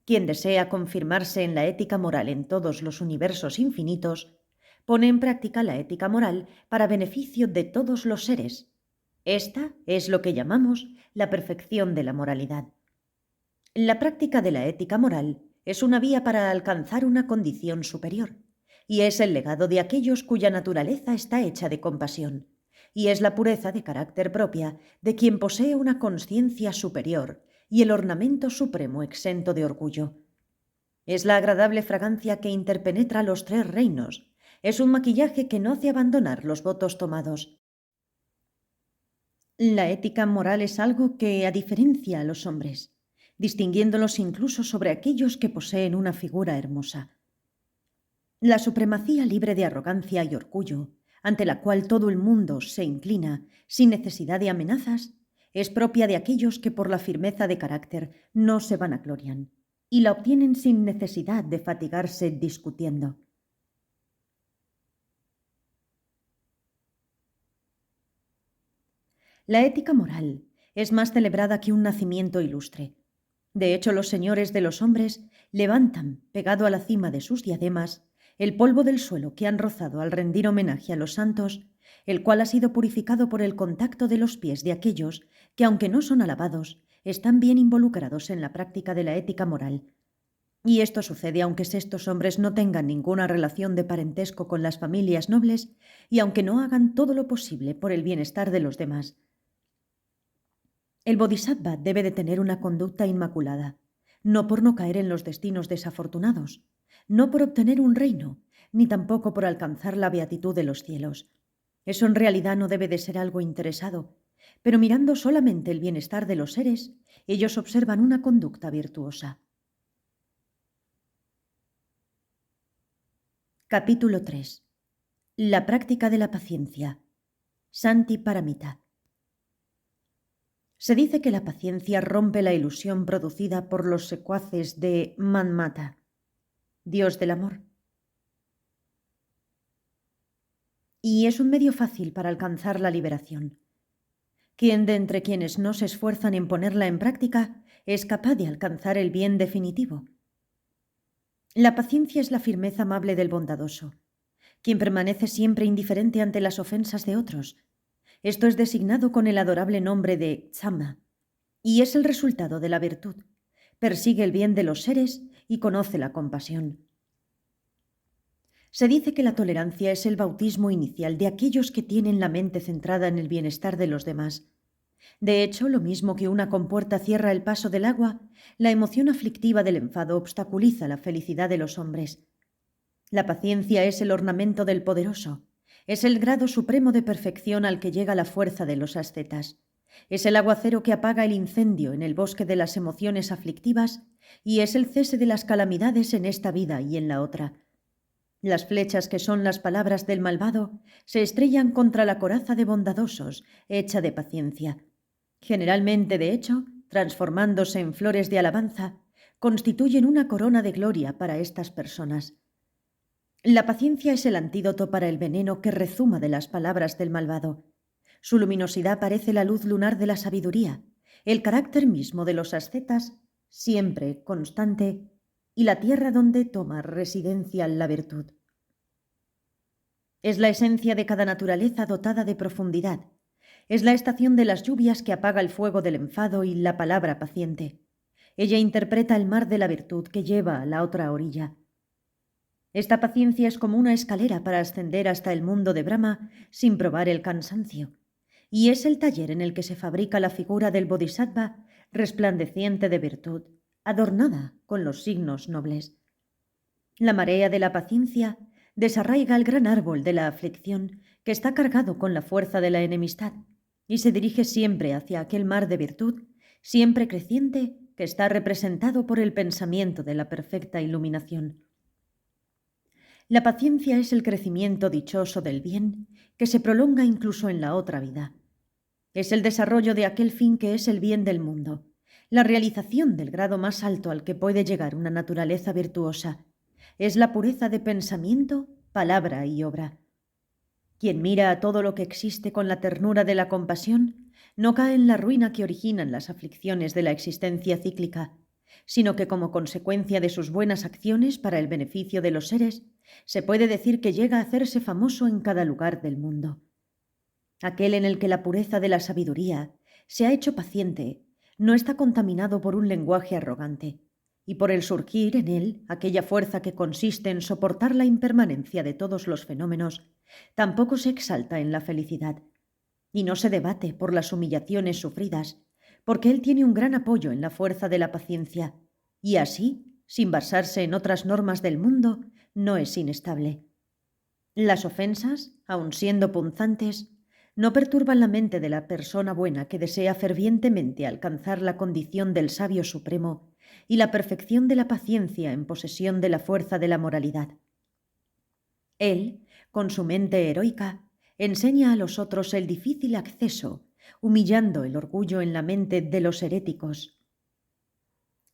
Quien desea confirmarse en la ética moral en todos los universos infinitos, pone en práctica la ética moral para beneficio de todos los seres. Esta es lo que llamamos la perfección de la moralidad. La práctica de la ética moral es una vía para alcanzar una condición superior, y es el legado de aquellos cuya naturaleza está hecha de compasión, y es la pureza de carácter propia de quien posee una conciencia superior y el ornamento supremo exento de orgullo. Es la agradable fragancia que interpenetra los tres reinos, es un maquillaje que no hace abandonar los votos tomados. La ética moral es algo que diferencia a los hombres, distinguiéndolos incluso sobre aquellos que poseen una figura hermosa. La supremacía libre de arrogancia y orgullo, ante la cual todo el mundo se inclina sin necesidad de amenazas, es propia de aquellos que por la firmeza de carácter no se vanaglorian y la obtienen sin necesidad de fatigarse discutiendo. La ética moral es más celebrada que un nacimiento ilustre. De hecho, los señores de los hombres levantan, pegado a la cima de sus diademas, el polvo del suelo que han rozado al rendir homenaje a los santos, el cual ha sido purificado por el contacto de los pies de aquellos que, aunque no son alabados, están bien involucrados en la práctica de la ética moral. Y esto sucede aunque estos hombres no tengan ninguna relación de parentesco con las familias nobles y aunque no hagan todo lo posible por el bienestar de los demás. El bodhisattva debe de tener una conducta inmaculada, no por no caer en los destinos desafortunados, no por obtener un reino, ni tampoco por alcanzar la beatitud de los cielos. Eso en realidad no debe de ser algo interesado, pero mirando solamente el bienestar de los seres, ellos observan una conducta virtuosa. Capítulo 3. La práctica de la paciencia. Santi Paramita. Se dice que la paciencia rompe la ilusión producida por los secuaces de Manmata, dios del amor. Y es un medio fácil para alcanzar la liberación. ¿Quién de entre quienes no se esfuerzan en ponerla en práctica es capaz de alcanzar el bien definitivo? La paciencia es la firmeza amable del bondadoso, quien permanece siempre indiferente ante las ofensas de otros. Esto es designado con el adorable nombre de Dhamma, y es el resultado de la virtud. Persigue el bien de los seres y conoce la compasión. Se dice que la tolerancia es el bautismo inicial de aquellos que tienen la mente centrada en el bienestar de los demás. De hecho, lo mismo que una compuerta cierra el paso del agua, la emoción aflictiva del enfado obstaculiza la felicidad de los hombres. La paciencia es el ornamento del poderoso, es el grado supremo de perfección al que llega la fuerza de los ascetas. Es el aguacero que apaga el incendio en el bosque de las emociones aflictivas y es el cese de las calamidades en esta vida y en la otra. Las flechas que son las palabras del malvado se estrellan contra la coraza de bondadosos, hecha de paciencia. Generalmente, de hecho, transformándose en flores de alabanza, constituyen una corona de gloria para estas personas. La paciencia es el antídoto para el veneno que rezuma de las palabras del malvado. Su luminosidad parece la luz lunar de la sabiduría, el carácter mismo de los ascetas, siempre constante, y la tierra donde toma residencia la virtud. Es la esencia de cada naturaleza dotada de profundidad. Es la estación de las lluvias que apaga el fuego del enfado y la palabra paciente. Ella interpreta el mar de la virtud que lleva a la otra orilla. Esta paciencia es como una escalera para ascender hasta el mundo de Brahma sin probar el cansancio, y es el taller en el que se fabrica la figura del bodhisattva resplandeciente de virtud, adornada con los signos nobles. La marea de la paciencia desarraiga el gran árbol de la aflicción que está cargado con la fuerza de la enemistad y se dirige siempre hacia aquel mar de virtud, siempre creciente, que está representado por el pensamiento de la perfecta iluminación. La paciencia es el crecimiento dichoso del bien que se prolonga incluso en la otra vida. Es el desarrollo de aquel fin que es el bien del mundo, la realización del grado más alto al que puede llegar una naturaleza virtuosa. Es la pureza de pensamiento, palabra y obra. Quien mira a todo lo que existe con la ternura de la compasión no cae en la ruina que originan las aflicciones de la existencia cíclica, sino que como consecuencia de sus buenas acciones para el beneficio de los seres, se puede decir que llega a hacerse famoso en cada lugar del mundo. Aquel en el que la pureza de la sabiduría se ha hecho paciente no está contaminado por un lenguaje arrogante, y por el surgir en él aquella fuerza que consiste en soportar la impermanencia de todos los fenómenos, tampoco se exalta en la felicidad, y no se debate por las humillaciones sufridas, porque él tiene un gran apoyo en la fuerza de la paciencia, y así, sin basarse en otras normas del mundo, no es inestable. Las ofensas, aun siendo punzantes, no perturban la mente de la persona buena que desea fervientemente alcanzar la condición del sabio supremo y la perfección de la paciencia en posesión de la fuerza de la moralidad. Él, con su mente heroica, enseña a los otros el difícil acceso, humillando el orgullo en la mente de los heréticos.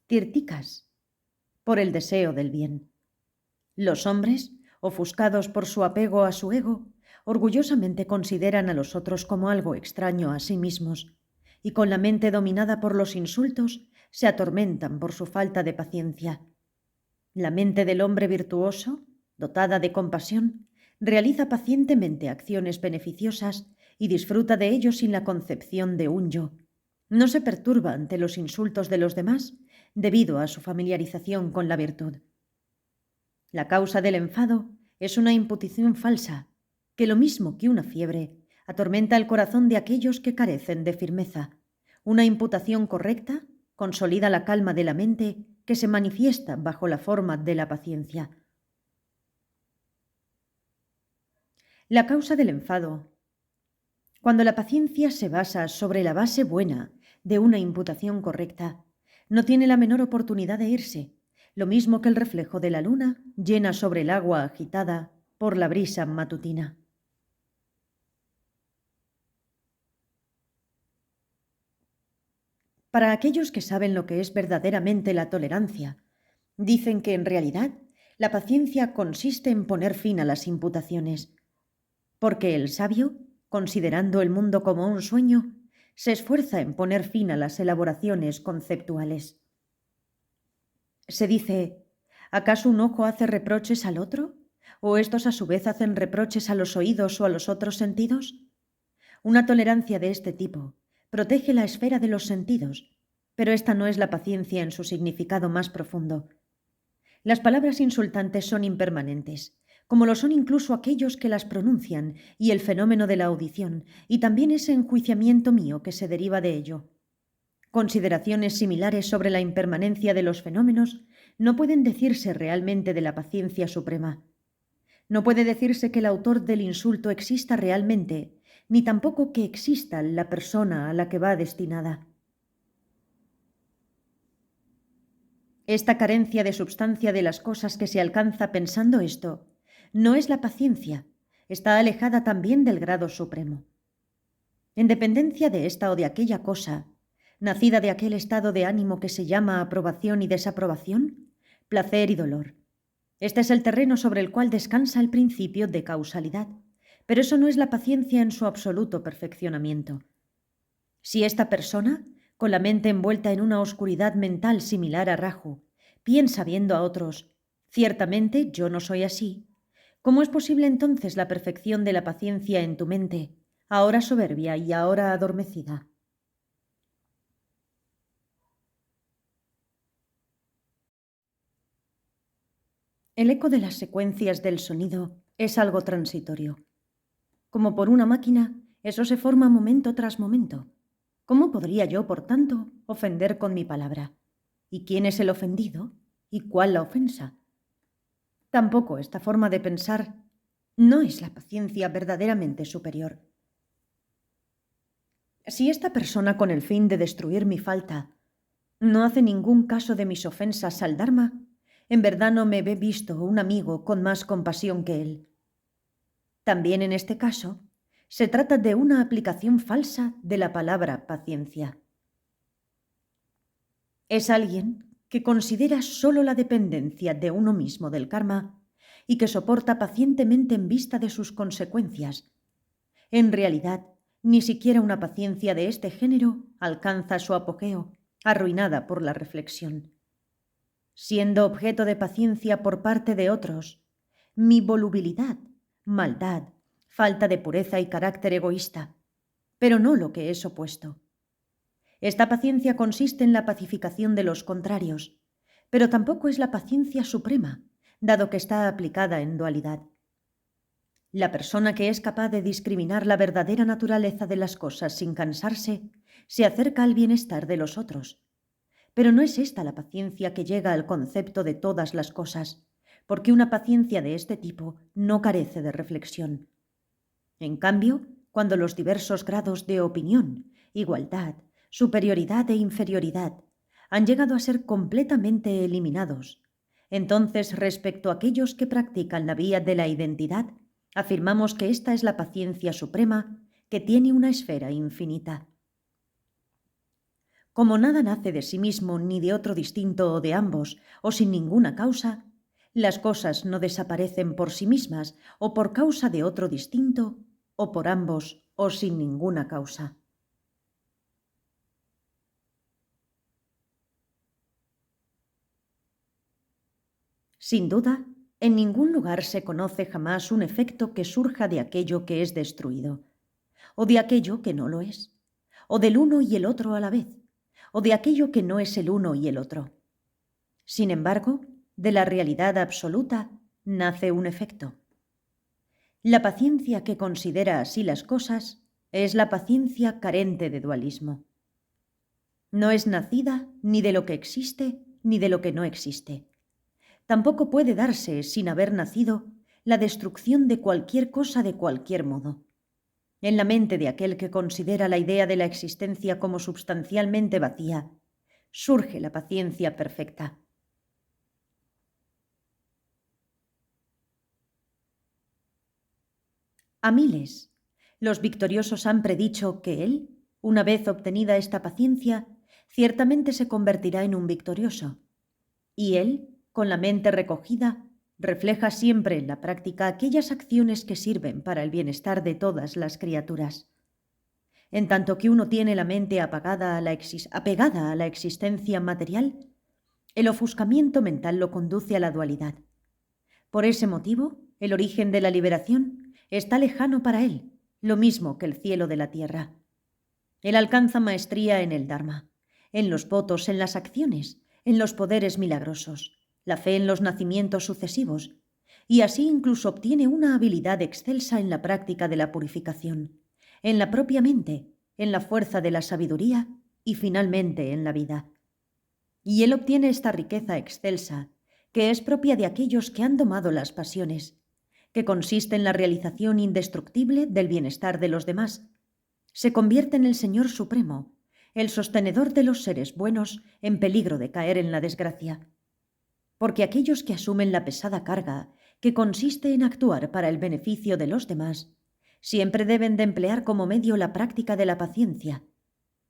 Tirtikas, por el deseo del bien. Los hombres, ofuscados por su apego a su ego, orgullosamente consideran a los otros como algo extraño a sí mismos, y con la mente dominada por los insultos se atormentan por su falta de paciencia. La mente del hombre virtuoso, dotada de compasión, realiza pacientemente acciones beneficiosas y disfruta de ello sin la concepción de un yo. No se perturba ante los insultos de los demás debido a su familiarización con la virtud. La causa del enfado es una imputación falsa, que lo mismo que una fiebre, atormenta el corazón de aquellos que carecen de firmeza. Una imputación correcta consolida la calma de la mente que se manifiesta bajo la forma de la paciencia. La causa del enfado. Cuando la paciencia se basa sobre la base buena de una imputación correcta, no tiene la menor oportunidad de irse, lo mismo que el reflejo de la luna llena sobre el agua agitada por la brisa matutina. Para aquellos que saben lo que es verdaderamente la tolerancia, dicen que en realidad la paciencia consiste en poner fin a las imputaciones, porque el sabio, considerando el mundo como un sueño, se esfuerza en poner fin a las elaboraciones conceptuales. Se dice, ¿acaso un ojo hace reproches al otro? ¿O estos a su vez hacen reproches a los oídos o a los otros sentidos? Una tolerancia de este tipo protege la esfera de los sentidos, pero esta no es la paciencia en su significado más profundo. Las palabras insultantes son impermanentes, como lo son incluso aquellos que las pronuncian y el fenómeno de la audición, y también ese enjuiciamiento mío que se deriva de ello. Consideraciones similares sobre la impermanencia de los fenómenos no pueden decirse realmente de la paciencia suprema. No puede decirse que el autor del insulto exista realmente, ni tampoco que exista la persona a la que va destinada. Esta carencia de substancia de las cosas que se alcanza pensando esto no es la paciencia, está alejada también del grado supremo. En dependencia de esta o de aquella cosa, nacida de aquel estado de ánimo que se llama aprobación y desaprobación, placer y dolor. Este es el terreno sobre el cual descansa el principio de causalidad, pero eso no es la paciencia en su absoluto perfeccionamiento. Si esta persona, con la mente envuelta en una oscuridad mental similar a Raju, piensa viendo a otros, ciertamente yo no soy así, ¿cómo es posible entonces la perfección de la paciencia en tu mente, ahora soberbia y ahora adormecida? El eco de las secuencias del sonido es algo transitorio. Como por una máquina, eso se forma momento tras momento. ¿Cómo podría yo, por tanto, ofender con mi palabra? ¿Y quién es el ofendido? ¿Y cuál la ofensa? Tampoco esta forma de pensar no es la paciencia verdaderamente superior. Si esta persona, con el fin de destruir mi falta, no hace ningún caso de mis ofensas al Dharma, en verdad no me ve visto un amigo con más compasión que él. También en este caso, se trata de una aplicación falsa de la palabra paciencia. Es alguien que considera sólo la dependencia de uno mismo del karma y que soporta pacientemente en vista de sus consecuencias. En realidad, ni siquiera una paciencia de este género alcanza su apogeo, arruinada por la reflexión. Siendo objeto de paciencia por parte de otros, mi volubilidad, maldad, falta de pureza y carácter egoísta, pero no lo que es opuesto. Esta paciencia consiste en la pacificación de los contrarios, pero tampoco es la paciencia suprema, dado que está aplicada en dualidad. La persona que es capaz de discriminar la verdadera naturaleza de las cosas sin cansarse, se acerca al bienestar de los otros. Pero no es esta la paciencia que llega al concepto de todas las cosas, porque una paciencia de este tipo no carece de reflexión. En cambio, cuando los diversos grados de opinión, igualdad, superioridad e inferioridad han llegado a ser completamente eliminados, entonces respecto a aquellos que practican la vía de la identidad, afirmamos que esta es la paciencia suprema que tiene una esfera infinita. Como nada nace de sí mismo ni de otro distinto o de ambos, o sin ninguna causa, las cosas no desaparecen por sí mismas o por causa de otro distinto, o por ambos o sin ninguna causa. Sin duda, en ningún lugar se conoce jamás un efecto que surja de aquello que es destruido, o de aquello que no lo es, o del uno y el otro a la vez, o de aquello que no es el uno y el otro. Sin embargo, de la realidad absoluta nace un efecto. La paciencia que considera así las cosas es la paciencia carente de dualismo. No es nacida ni de lo que existe ni de lo que no existe. Tampoco puede darse, sin haber nacido, la destrucción de cualquier cosa de cualquier modo. En la mente de aquel que considera la idea de la existencia como substancialmente vacía, surge la paciencia perfecta. A miles, los victoriosos han predicho que él, una vez obtenida esta paciencia, ciertamente se convertirá en un victorioso. Y él, con la mente recogida, refleja siempre en la práctica aquellas acciones que sirven para el bienestar de todas las criaturas. En tanto que uno tiene la mente apegada a la existencia material, el ofuscamiento mental lo conduce a la dualidad. Por ese motivo, el origen de la liberación está lejano para él, lo mismo que el cielo de la tierra. Él alcanza maestría en el Dharma, en los votos, en las acciones, en los poderes milagrosos, la fe en los nacimientos sucesivos, y así incluso obtiene una habilidad excelsa en la práctica de la purificación, en la propia mente, en la fuerza de la sabiduría y finalmente en la vida. Y él obtiene esta riqueza excelsa, que es propia de aquellos que han domado las pasiones, que consiste en la realización indestructible del bienestar de los demás. Se convierte en el Señor Supremo, el sostenedor de los seres buenos en peligro de caer en la desgracia. Porque aquellos que asumen la pesada carga, que consiste en actuar para el beneficio de los demás, siempre deben de emplear como medio la práctica de la paciencia.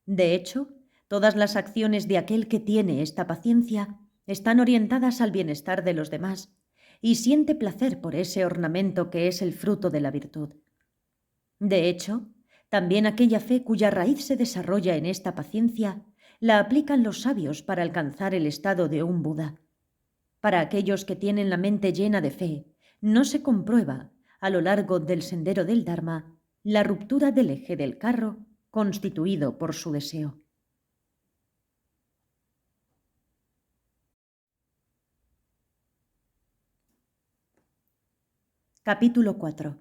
De hecho, todas las acciones de aquel que tiene esta paciencia están orientadas al bienestar de los demás y siente placer por ese ornamento que es el fruto de la virtud. De hecho, también aquella fe cuya raíz se desarrolla en esta paciencia la aplican los sabios para alcanzar el estado de un Buda. Para aquellos que tienen la mente llena de fe, no se comprueba, a lo largo del sendero del Dharma, la ruptura del eje del carro constituido por su deseo. Capítulo 4.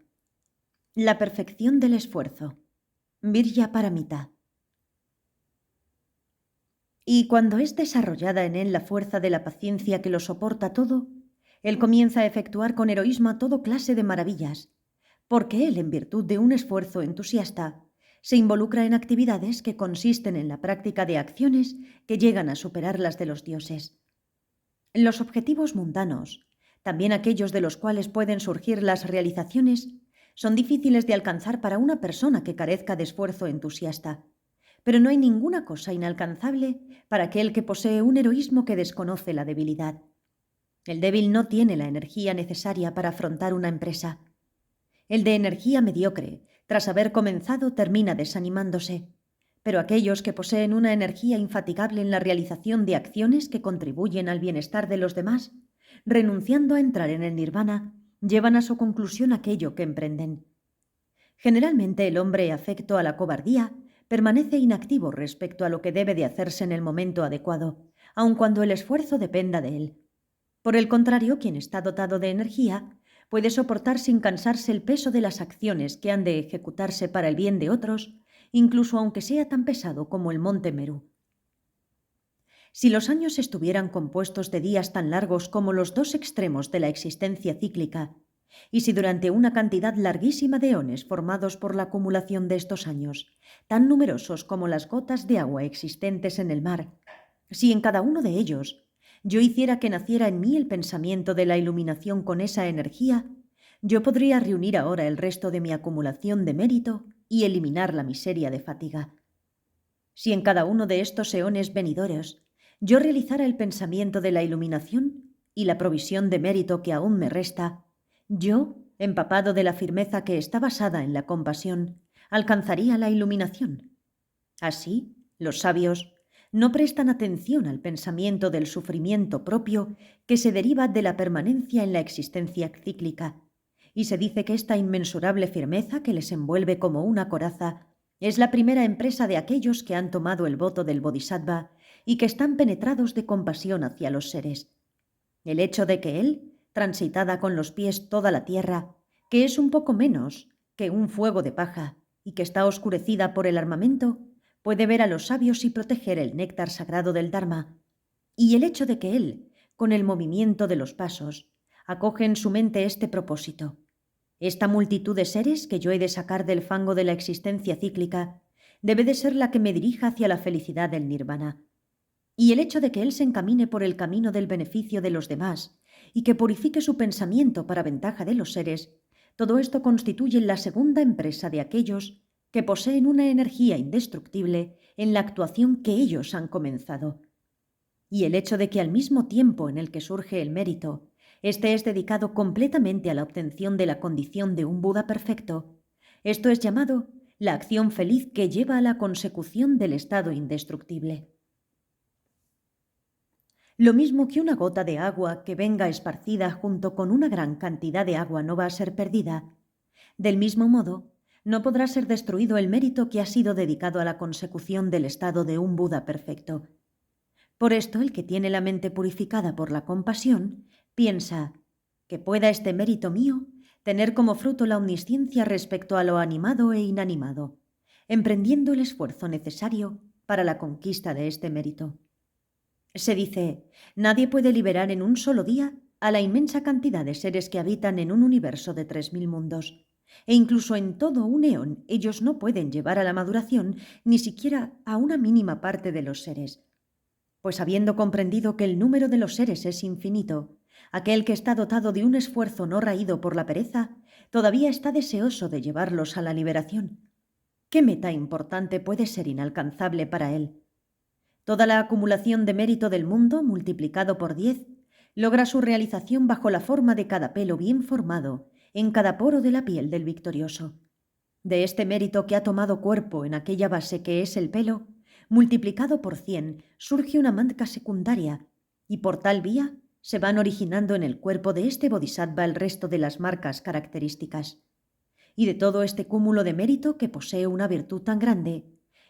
La perfección del esfuerzo. Virya Paramita. Y cuando es desarrollada en él la fuerza de la paciencia que lo soporta todo, él comienza a efectuar con heroísmo toda clase de maravillas, porque él, en virtud de un esfuerzo entusiasta, se involucra en actividades que consisten en la práctica de acciones que llegan a superar las de los dioses. Los objetivos mundanos, también aquellos de los cuales pueden surgir las realizaciones, son difíciles de alcanzar para una persona que carezca de esfuerzo entusiasta. Pero no hay ninguna cosa inalcanzable para aquel que posee un heroísmo que desconoce la debilidad. El débil no tiene la energía necesaria para afrontar una empresa. El de energía mediocre, tras haber comenzado, termina desanimándose. Pero aquellos que poseen una energía infatigable en la realización de acciones que contribuyen al bienestar de los demás, renunciando a entrar en el nirvana, llevan a su conclusión aquello que emprenden. Generalmente el hombre afecto a la cobardía permanece inactivo respecto a lo que debe de hacerse en el momento adecuado, aun cuando el esfuerzo dependa de él. Por el contrario, quien está dotado de energía puede soportar sin cansarse el peso de las acciones que han de ejecutarse para el bien de otros, incluso aunque sea tan pesado como el monte Meru. Si los años estuvieran compuestos de días tan largos como los dos extremos de la existencia cíclica, y si durante una cantidad larguísima de eones formados por la acumulación de estos años, tan numerosos como las gotas de agua existentes en el mar, si en cada uno de ellos yo hiciera que naciera en mí el pensamiento de la iluminación con esa energía, yo podría reunir ahora el resto de mi acumulación de mérito y eliminar la miseria de fatiga. Si en cada uno de estos eones venideros yo realizara el pensamiento de la iluminación y la provisión de mérito que aún me resta, yo, empapado de la firmeza que está basada en la compasión, alcanzaría la iluminación. Así, los sabios, no prestan atención al pensamiento del sufrimiento propio que se deriva de la permanencia en la existencia cíclica, y se dice que esta inmensurable firmeza que les envuelve como una coraza es la primera empresa de aquellos que han tomado el voto del Bodhisattva y que están penetrados de compasión hacia los seres. El hecho de que él, transitada con los pies toda la tierra, que es un poco menos que un fuego de paja y que está oscurecida por el armamento, puede ver a los sabios y proteger el néctar sagrado del Dharma, y el hecho de que él, con el movimiento de los pasos, acoge en su mente este propósito. Esta multitud de seres que yo he de sacar del fango de la existencia cíclica debe de ser la que me dirija hacia la felicidad del nirvana. Y el hecho de que él se encamine por el camino del beneficio de los demás y que purifique su pensamiento para ventaja de los seres, todo esto constituye la segunda empresa de aquellos que poseen una energía indestructible en la actuación que ellos han comenzado. Y el hecho de que al mismo tiempo en el que surge el mérito, este es dedicado completamente a la obtención de la condición de un Buda perfecto, esto es llamado la acción feliz que lleva a la consecución del estado indestructible. Lo mismo que una gota de agua que venga esparcida junto con una gran cantidad de agua no va a ser perdida, del mismo modo, no podrá ser destruido el mérito que ha sido dedicado a la consecución del estado de un Buda perfecto. Por esto, el que tiene la mente purificada por la compasión piensa que pueda este mérito mío tener como fruto la omnisciencia respecto a lo animado e inanimado, emprendiendo el esfuerzo necesario para la conquista de este mérito. Se dice, nadie puede liberar en un solo día a la inmensa cantidad de seres que habitan en un universo de 3000 mundos, e incluso en todo un eón ellos no pueden llevar a la maduración ni siquiera a una mínima parte de los seres. Pues habiendo comprendido que el número de los seres es infinito, aquel que está dotado de un esfuerzo no raído por la pereza, todavía está deseoso de llevarlos a la liberación. ¿Qué meta importante puede ser inalcanzable para él? Toda la acumulación de mérito del mundo, multiplicado por 10, logra su realización bajo la forma de cada pelo bien formado en cada poro de la piel del victorioso. De este mérito que ha tomado cuerpo en aquella base que es el pelo, multiplicado por 100, surge una marca secundaria, y por tal vía se van originando en el cuerpo de este bodhisattva el resto de las marcas características. Y de todo este cúmulo de mérito que posee una virtud tan grande,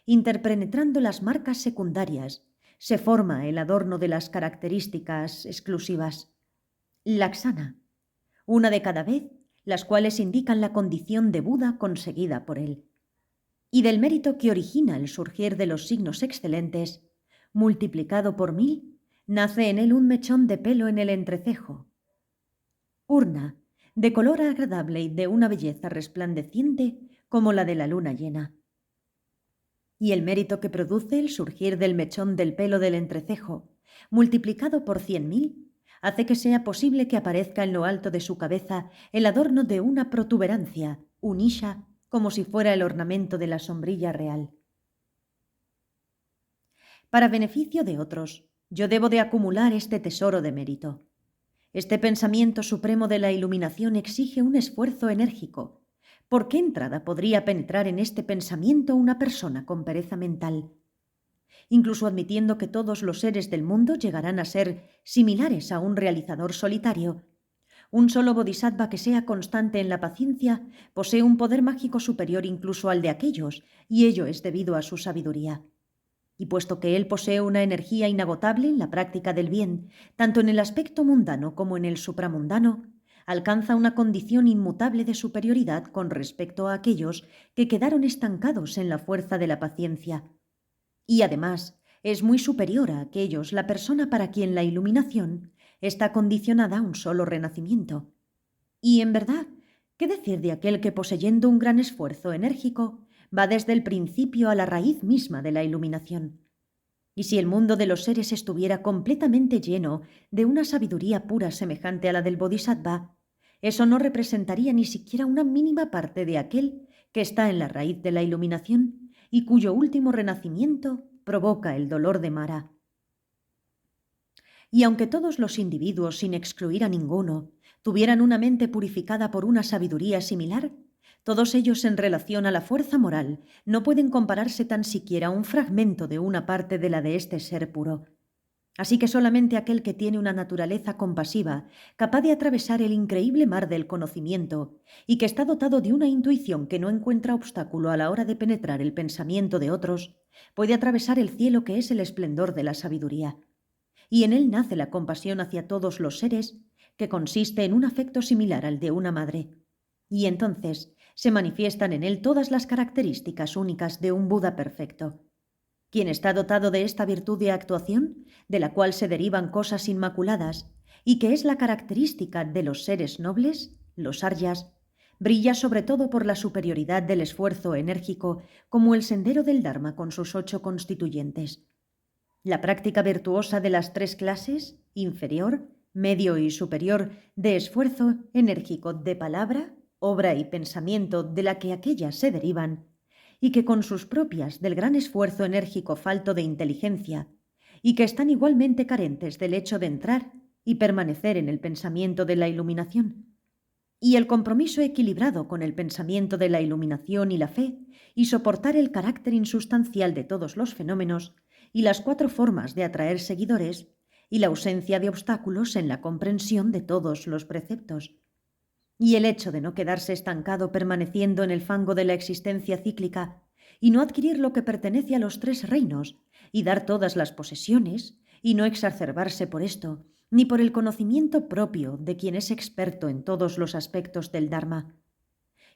interpenetrando las marcas secundarias, se forma el adorno de las características exclusivas. Laksana, una de cada vez, las cuales indican la condición de Buda conseguida por él. Y del mérito que origina el surgir de los signos excelentes, multiplicado por 1000, nace en él un mechón de pelo en el entrecejo. Urna, de color agradable y de una belleza resplandeciente como la de la luna llena. Y el mérito que produce el surgir del mechón del pelo del entrecejo, multiplicado por 100.000, hace que sea posible que aparezca en lo alto de su cabeza el adorno de una protuberancia, un isha, como si fuera el ornamento de la sombrilla real. Para beneficio de otros, yo debo de acumular este tesoro de mérito. Este pensamiento supremo de la iluminación exige un esfuerzo enérgico. ¿Por qué entrada podría penetrar en este pensamiento una persona con pereza mental? Incluso admitiendo que todos los seres del mundo llegarán a ser similares a un realizador solitario, un solo bodhisattva que sea constante en la paciencia posee un poder mágico superior incluso al de aquellos, y ello es debido a su sabiduría. Y puesto que él posee una energía inagotable en la práctica del bien, tanto en el aspecto mundano como en el supramundano, alcanza una condición inmutable de superioridad con respecto a aquellos que quedaron estancados en la fuerza de la paciencia. Y además es muy superior a aquellos la persona para quien la iluminación está condicionada a un solo renacimiento. Y en verdad, ¿qué decir de aquel que poseyendo un gran esfuerzo enérgico va desde el principio a la raíz misma de la iluminación? Y si el mundo de los seres estuviera completamente lleno de una sabiduría pura semejante a la del Bodhisattva, eso no representaría ni siquiera una mínima parte de aquel que está en la raíz de la iluminación y cuyo último renacimiento provoca el dolor de Mara. Y aunque todos los individuos, sin excluir a ninguno, tuvieran una mente purificada por una sabiduría similar, Todos ellos en relación a la fuerza moral no pueden compararse tan siquiera a un fragmento de una parte de la de este ser puro. Así que solamente aquel que tiene una naturaleza compasiva, capaz de atravesar el increíble mar del conocimiento y que está dotado de una intuición que no encuentra obstáculo a la hora de penetrar el pensamiento de otros, puede atravesar el cielo que es el esplendor de la sabiduría. Y en él nace la compasión hacia todos los seres, que consiste en un afecto similar al de una madre. Y entonces se manifiestan en él todas las características únicas de un Buda perfecto. Quien está dotado de esta virtud de actuación, de la cual se derivan cosas inmaculadas, y que es la característica de los seres nobles, los aryas, brilla sobre todo por la superioridad del esfuerzo enérgico como el sendero del Dharma con sus 8 constituyentes. La práctica virtuosa de las 3 clases, inferior, medio y superior, de esfuerzo enérgico de palabra, obra y pensamiento de la que aquellas se derivan, y que con sus propias del gran esfuerzo enérgico falto de inteligencia, y que están igualmente carentes del hecho de entrar y permanecer en el pensamiento de la iluminación, y el compromiso equilibrado con el pensamiento de la iluminación y la fe, y soportar el carácter insustancial de todos los fenómenos, y las 4 formas de atraer seguidores, y la ausencia de obstáculos en la comprensión de todos los preceptos. Y el hecho de no quedarse estancado permaneciendo en el fango de la existencia cíclica y no adquirir lo que pertenece a los 3 reinos y dar todas las posesiones y no exacerbarse por esto, ni por el conocimiento propio de quien es experto en todos los aspectos del Dharma,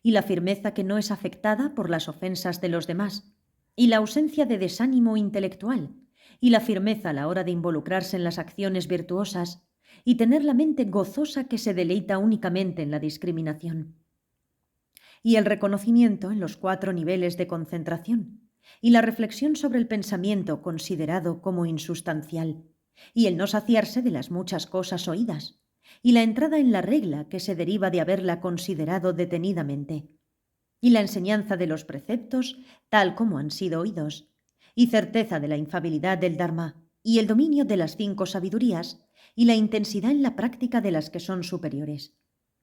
y la firmeza que no es afectada por las ofensas de los demás, y la ausencia de desánimo intelectual, y la firmeza a la hora de involucrarse en las acciones virtuosas, y tener la mente gozosa que se deleita únicamente en la discriminación. Y el reconocimiento en los 4 niveles de concentración, y la reflexión sobre el pensamiento considerado como insustancial, y el no saciarse de las muchas cosas oídas, y la entrada en la regla que se deriva de haberla considerado detenidamente, y la enseñanza de los preceptos tal como han sido oídos, y certeza de la infalibilidad del Dharma, y el dominio de las 5 sabidurías, y la intensidad en la práctica de las que son superiores,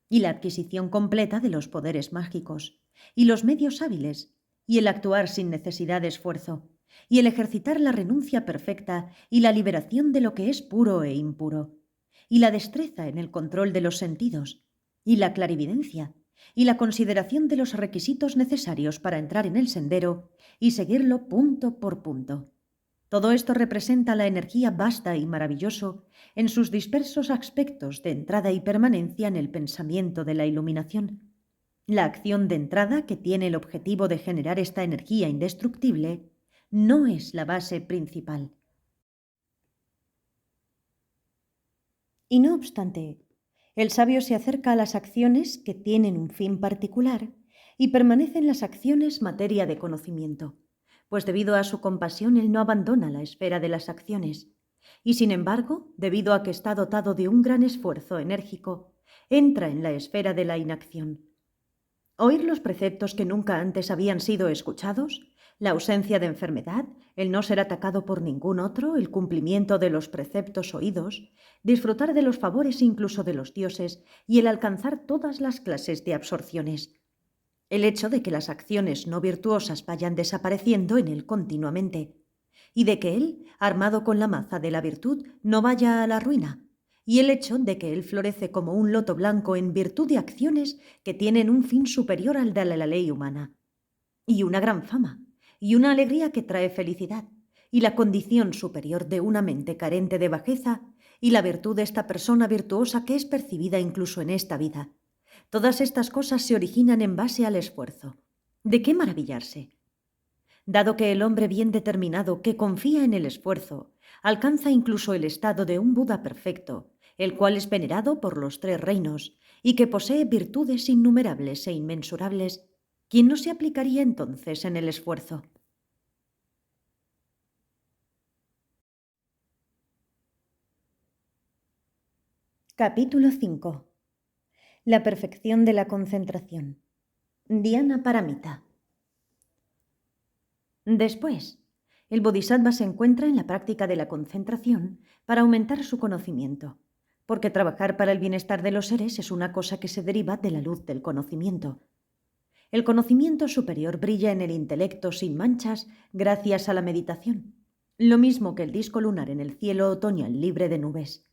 y la adquisición completa de los poderes mágicos, y los medios hábiles, y el actuar sin necesidad de esfuerzo, y el ejercitar la renuncia perfecta y la liberación de lo que es puro e impuro, y la destreza en el control de los sentidos, y la clarividencia, y la consideración de los requisitos necesarios para entrar en el sendero y seguirlo punto por punto. Todo esto representa la energía vasta y maravilloso en sus dispersos aspectos de entrada y permanencia en el pensamiento de la iluminación. La acción de entrada, que tiene el objetivo de generar esta energía indestructible, no es la base principal. Y no obstante, el sabio se acerca a las acciones que tienen un fin particular y permanece en las acciones materia de conocimiento, pues debido a su compasión él no abandona la esfera de las acciones, y sin embargo, debido a que está dotado de un gran esfuerzo enérgico, entra en la esfera de la inacción. Oír los preceptos que nunca antes habían sido escuchados, la ausencia de enfermedad, el no ser atacado por ningún otro, el cumplimiento de los preceptos oídos, disfrutar de los favores incluso de los dioses y el alcanzar todas las clases de absorciones. El hecho de que las acciones no virtuosas vayan desapareciendo en él continuamente, y de que él, armado con la maza de la virtud, no vaya a la ruina, y el hecho de que él florece como un loto blanco en virtud de acciones que tienen un fin superior al de la ley humana, y una gran fama, y una alegría que trae felicidad, y la condición superior de una mente carente de bajeza, y la virtud de esta persona virtuosa que es percibida incluso en esta vida. Todas estas cosas se originan en base al esfuerzo. ¿De qué maravillarse? Dado que el hombre bien determinado que confía en el esfuerzo alcanza incluso el estado de un Buda perfecto, el cual es venerado por los 3 reinos y que posee virtudes innumerables e inmensurables, ¿quién no se aplicaría entonces en el esfuerzo? Capítulo 5. La perfección de la concentración. Dhyana Paramita. Después, el bodhisattva se encuentra en la práctica de la concentración para aumentar su conocimiento, porque trabajar para el bienestar de los seres es una cosa que se deriva de la luz del conocimiento. El conocimiento superior brilla en el intelecto sin manchas gracias a la meditación, lo mismo que el disco lunar en el cielo otoñal libre de nubes.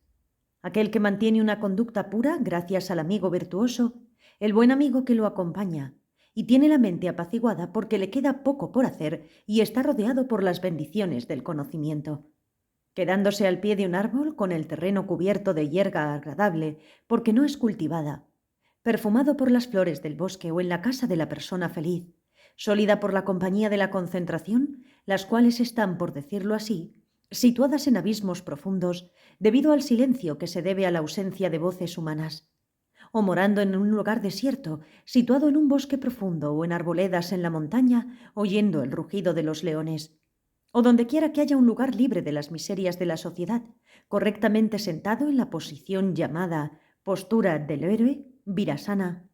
Aquel que mantiene una conducta pura gracias al amigo virtuoso, el buen amigo que lo acompaña, y tiene la mente apaciguada porque le queda poco por hacer y está rodeado por las bendiciones del conocimiento. Quedándose al pie de un árbol con el terreno cubierto de hierba agradable porque no es cultivada, perfumado por las flores del bosque o en la casa de la persona feliz, sólida por la compañía de la concentración, las cuales están, por decirlo así, situadas en abismos profundos debido al silencio que se debe a la ausencia de voces humanas, o morando en un lugar desierto, situado en un bosque profundo o en arboledas en la montaña, oyendo el rugido de los leones, o donde quiera que haya un lugar libre de las miserias de la sociedad, correctamente sentado en la posición llamada postura del héroe, virasana,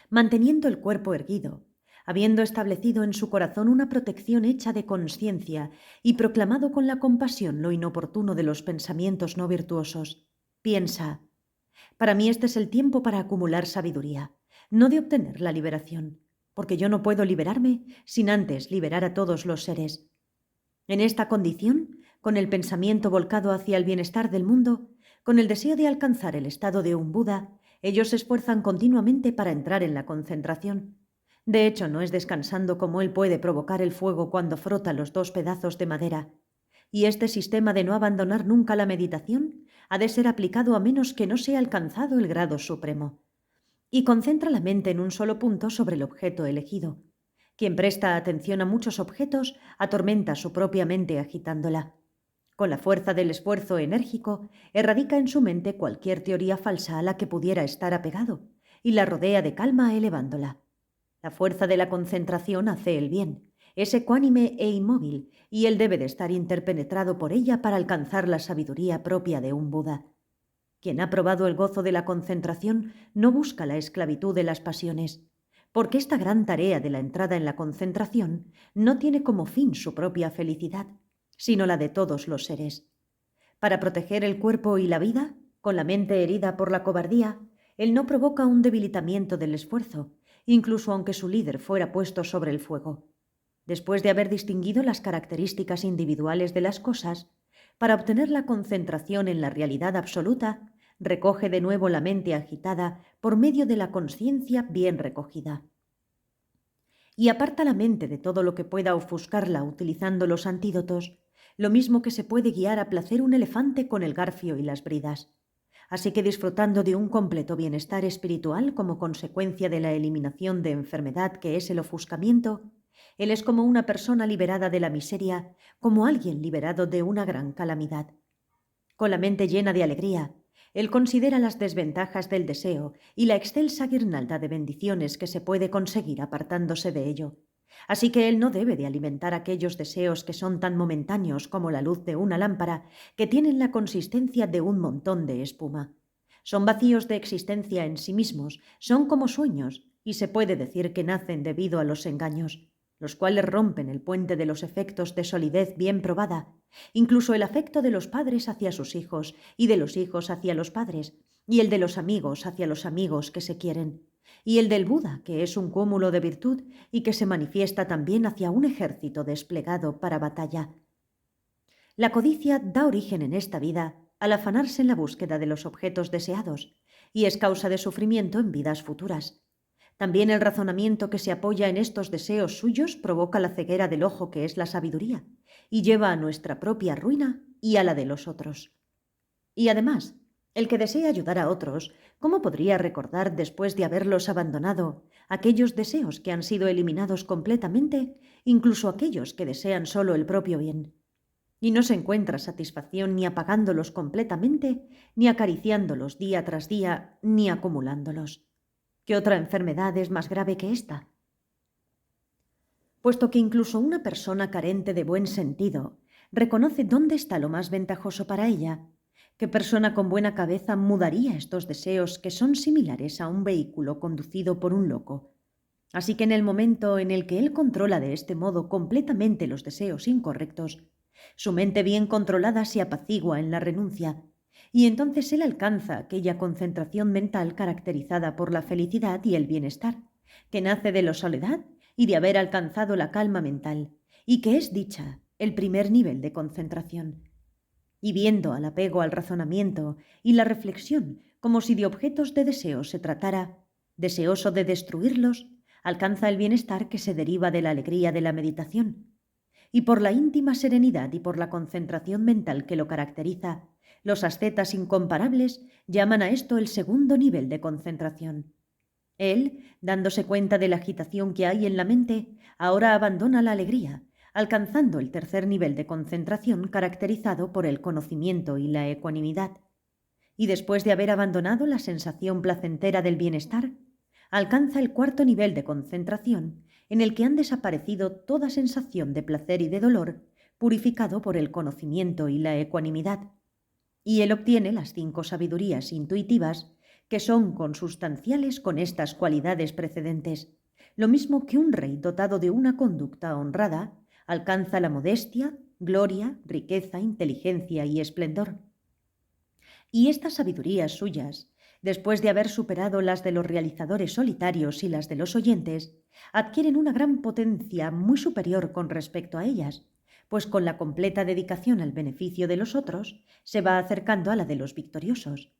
manteniendo el cuerpo erguido, habiendo establecido en su corazón una protección hecha de conciencia y proclamado con la compasión lo inoportuno de los pensamientos no virtuosos. Piensa: para mí este es el tiempo para acumular sabiduría, no de obtener la liberación, porque yo no puedo liberarme sin antes liberar a todos los seres. En esta condición, con el pensamiento volcado hacia el bienestar del mundo, con el deseo de alcanzar el estado de un Buda, ellos se esfuerzan continuamente para entrar en la concentración. De hecho, no es descansando como él puede provocar el fuego cuando frota los dos pedazos de madera. Y este sistema de no abandonar nunca la meditación ha de ser aplicado a menos que no sea alcanzado el grado supremo. Y concentra la mente en un solo punto sobre el objeto elegido. Quien presta atención a muchos objetos atormenta su propia mente agitándola. Con la fuerza del esfuerzo enérgico, erradica en su mente cualquier teoría falsa a la que pudiera estar apegado y la rodea de calma elevándola. La fuerza de la concentración hace el bien, es ecuánime e inmóvil, y él debe de estar interpenetrado por ella para alcanzar la sabiduría propia de un Buda. Quien ha probado el gozo de la concentración no busca la esclavitud de las pasiones, porque esta gran tarea de la entrada en la concentración no tiene como fin su propia felicidad, sino la de todos los seres. Para proteger el cuerpo y la vida, con la mente herida por la cobardía, él no provoca un debilitamiento del esfuerzo, incluso aunque su líder fuera puesto sobre el fuego. Después de haber distinguido las características individuales de las cosas, para obtener la concentración en la realidad absoluta, recoge de nuevo la mente agitada por medio de la conciencia bien recogida. Y aparta la mente de todo lo que pueda ofuscarla utilizando los antídotos, lo mismo que se puede guiar a placer un elefante con el garfio y las bridas. Así que disfrutando de un completo bienestar espiritual como consecuencia de la eliminación de enfermedad que es el ofuscamiento, él es como una persona liberada de la miseria, como alguien liberado de una gran calamidad. Con la mente llena de alegría, él considera las desventajas del deseo y la excelsa guirnalda de bendiciones que se puede conseguir apartándose de ello. Así que él no debe de alimentar aquellos deseos que son tan momentáneos como la luz de una lámpara, que tienen la consistencia de un montón de espuma. Son vacíos de existencia en sí mismos, son como sueños, y se puede decir que nacen debido a los engaños, los cuales rompen el puente de los efectos de solidez bien probada, incluso el afecto de los padres hacia sus hijos y de los hijos hacia los padres, y el de los amigos hacia los amigos que se quieren, y el del Buda, que es un cúmulo de virtud y que se manifiesta también hacia un ejército desplegado para batalla. La codicia da origen en esta vida al afanarse en la búsqueda de los objetos deseados, y es causa de sufrimiento en vidas futuras. También el razonamiento que se apoya en estos deseos suyos provoca la ceguera del ojo que es la sabiduría, y lleva a nuestra propia ruina y a la de los otros. Y además, el que desea ayudar a otros, ¿cómo podría recordar después de haberlos abandonado aquellos deseos que han sido eliminados completamente, incluso aquellos que desean solo el propio bien? Y no se encuentra satisfacción ni apagándolos completamente, ni acariciándolos día tras día, ni acumulándolos. ¿Qué otra enfermedad es más grave que esta? Puesto que incluso una persona carente de buen sentido reconoce dónde está lo más ventajoso para ella, ¿qué persona con buena cabeza mudaría estos deseos que son similares a un vehículo conducido por un loco? Así que en el momento en el que él controla de este modo completamente los deseos incorrectos, su mente bien controlada se apacigua en la renuncia, y entonces él alcanza aquella concentración mental caracterizada por la felicidad y el bienestar, que nace de la soledad y de haber alcanzado la calma mental, y que es dicha el primer nivel de concentración. Y viendo al apego al razonamiento y la reflexión como si de objetos de deseo se tratara, deseoso de destruirlos, alcanza el bienestar que se deriva de la alegría de la meditación. Y por la íntima serenidad y por la concentración mental que lo caracteriza, los ascetas incomparables llaman a esto el segundo nivel de concentración. Él, dándose cuenta de la agitación que hay en la mente, ahora abandona la alegría, alcanzando el tercer nivel de concentración caracterizado por el conocimiento y la ecuanimidad. Y después de haber abandonado la sensación placentera del bienestar, alcanza el cuarto nivel de concentración, en el que han desaparecido toda sensación de placer y de dolor, purificado por el conocimiento y la ecuanimidad. Y él obtiene las 5 sabidurías intuitivas, que son consustanciales con estas cualidades precedentes, lo mismo que un rey dotado de una conducta honrada alcanza la modestia, gloria, riqueza, inteligencia y esplendor. Y estas sabidurías suyas, después de haber superado las de los realizadores solitarios y las de los oyentes, adquieren una gran potencia muy superior con respecto a ellas, pues con la completa dedicación al beneficio de los otros se va acercando a la de los victoriosos.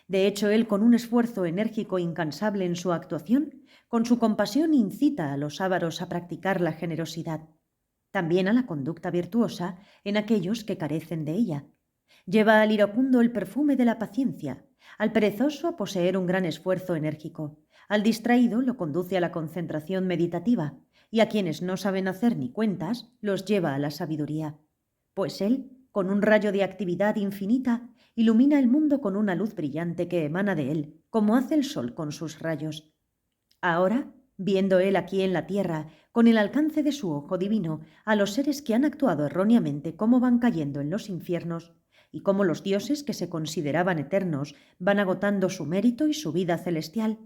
De hecho, él, con un esfuerzo enérgico e incansable en su actuación, con su compasión incita a los ávaros a practicar la generosidad, también a la conducta virtuosa en aquellos que carecen de ella. Lleva al iracundo el perfume de la paciencia, al perezoso a poseer un gran esfuerzo enérgico, al distraído lo conduce a la concentración meditativa, y a quienes no saben hacer ni cuentas los lleva a la sabiduría. Pues él, con un rayo de actividad infinita, ilumina el mundo con una luz brillante que emana de él, como hace el sol con sus rayos. Ahora, viendo él aquí en la tierra, con el alcance de su ojo divino, a los seres que han actuado erróneamente cómo van cayendo en los infiernos, y cómo los dioses que se consideraban eternos van agotando su mérito y su vida celestial,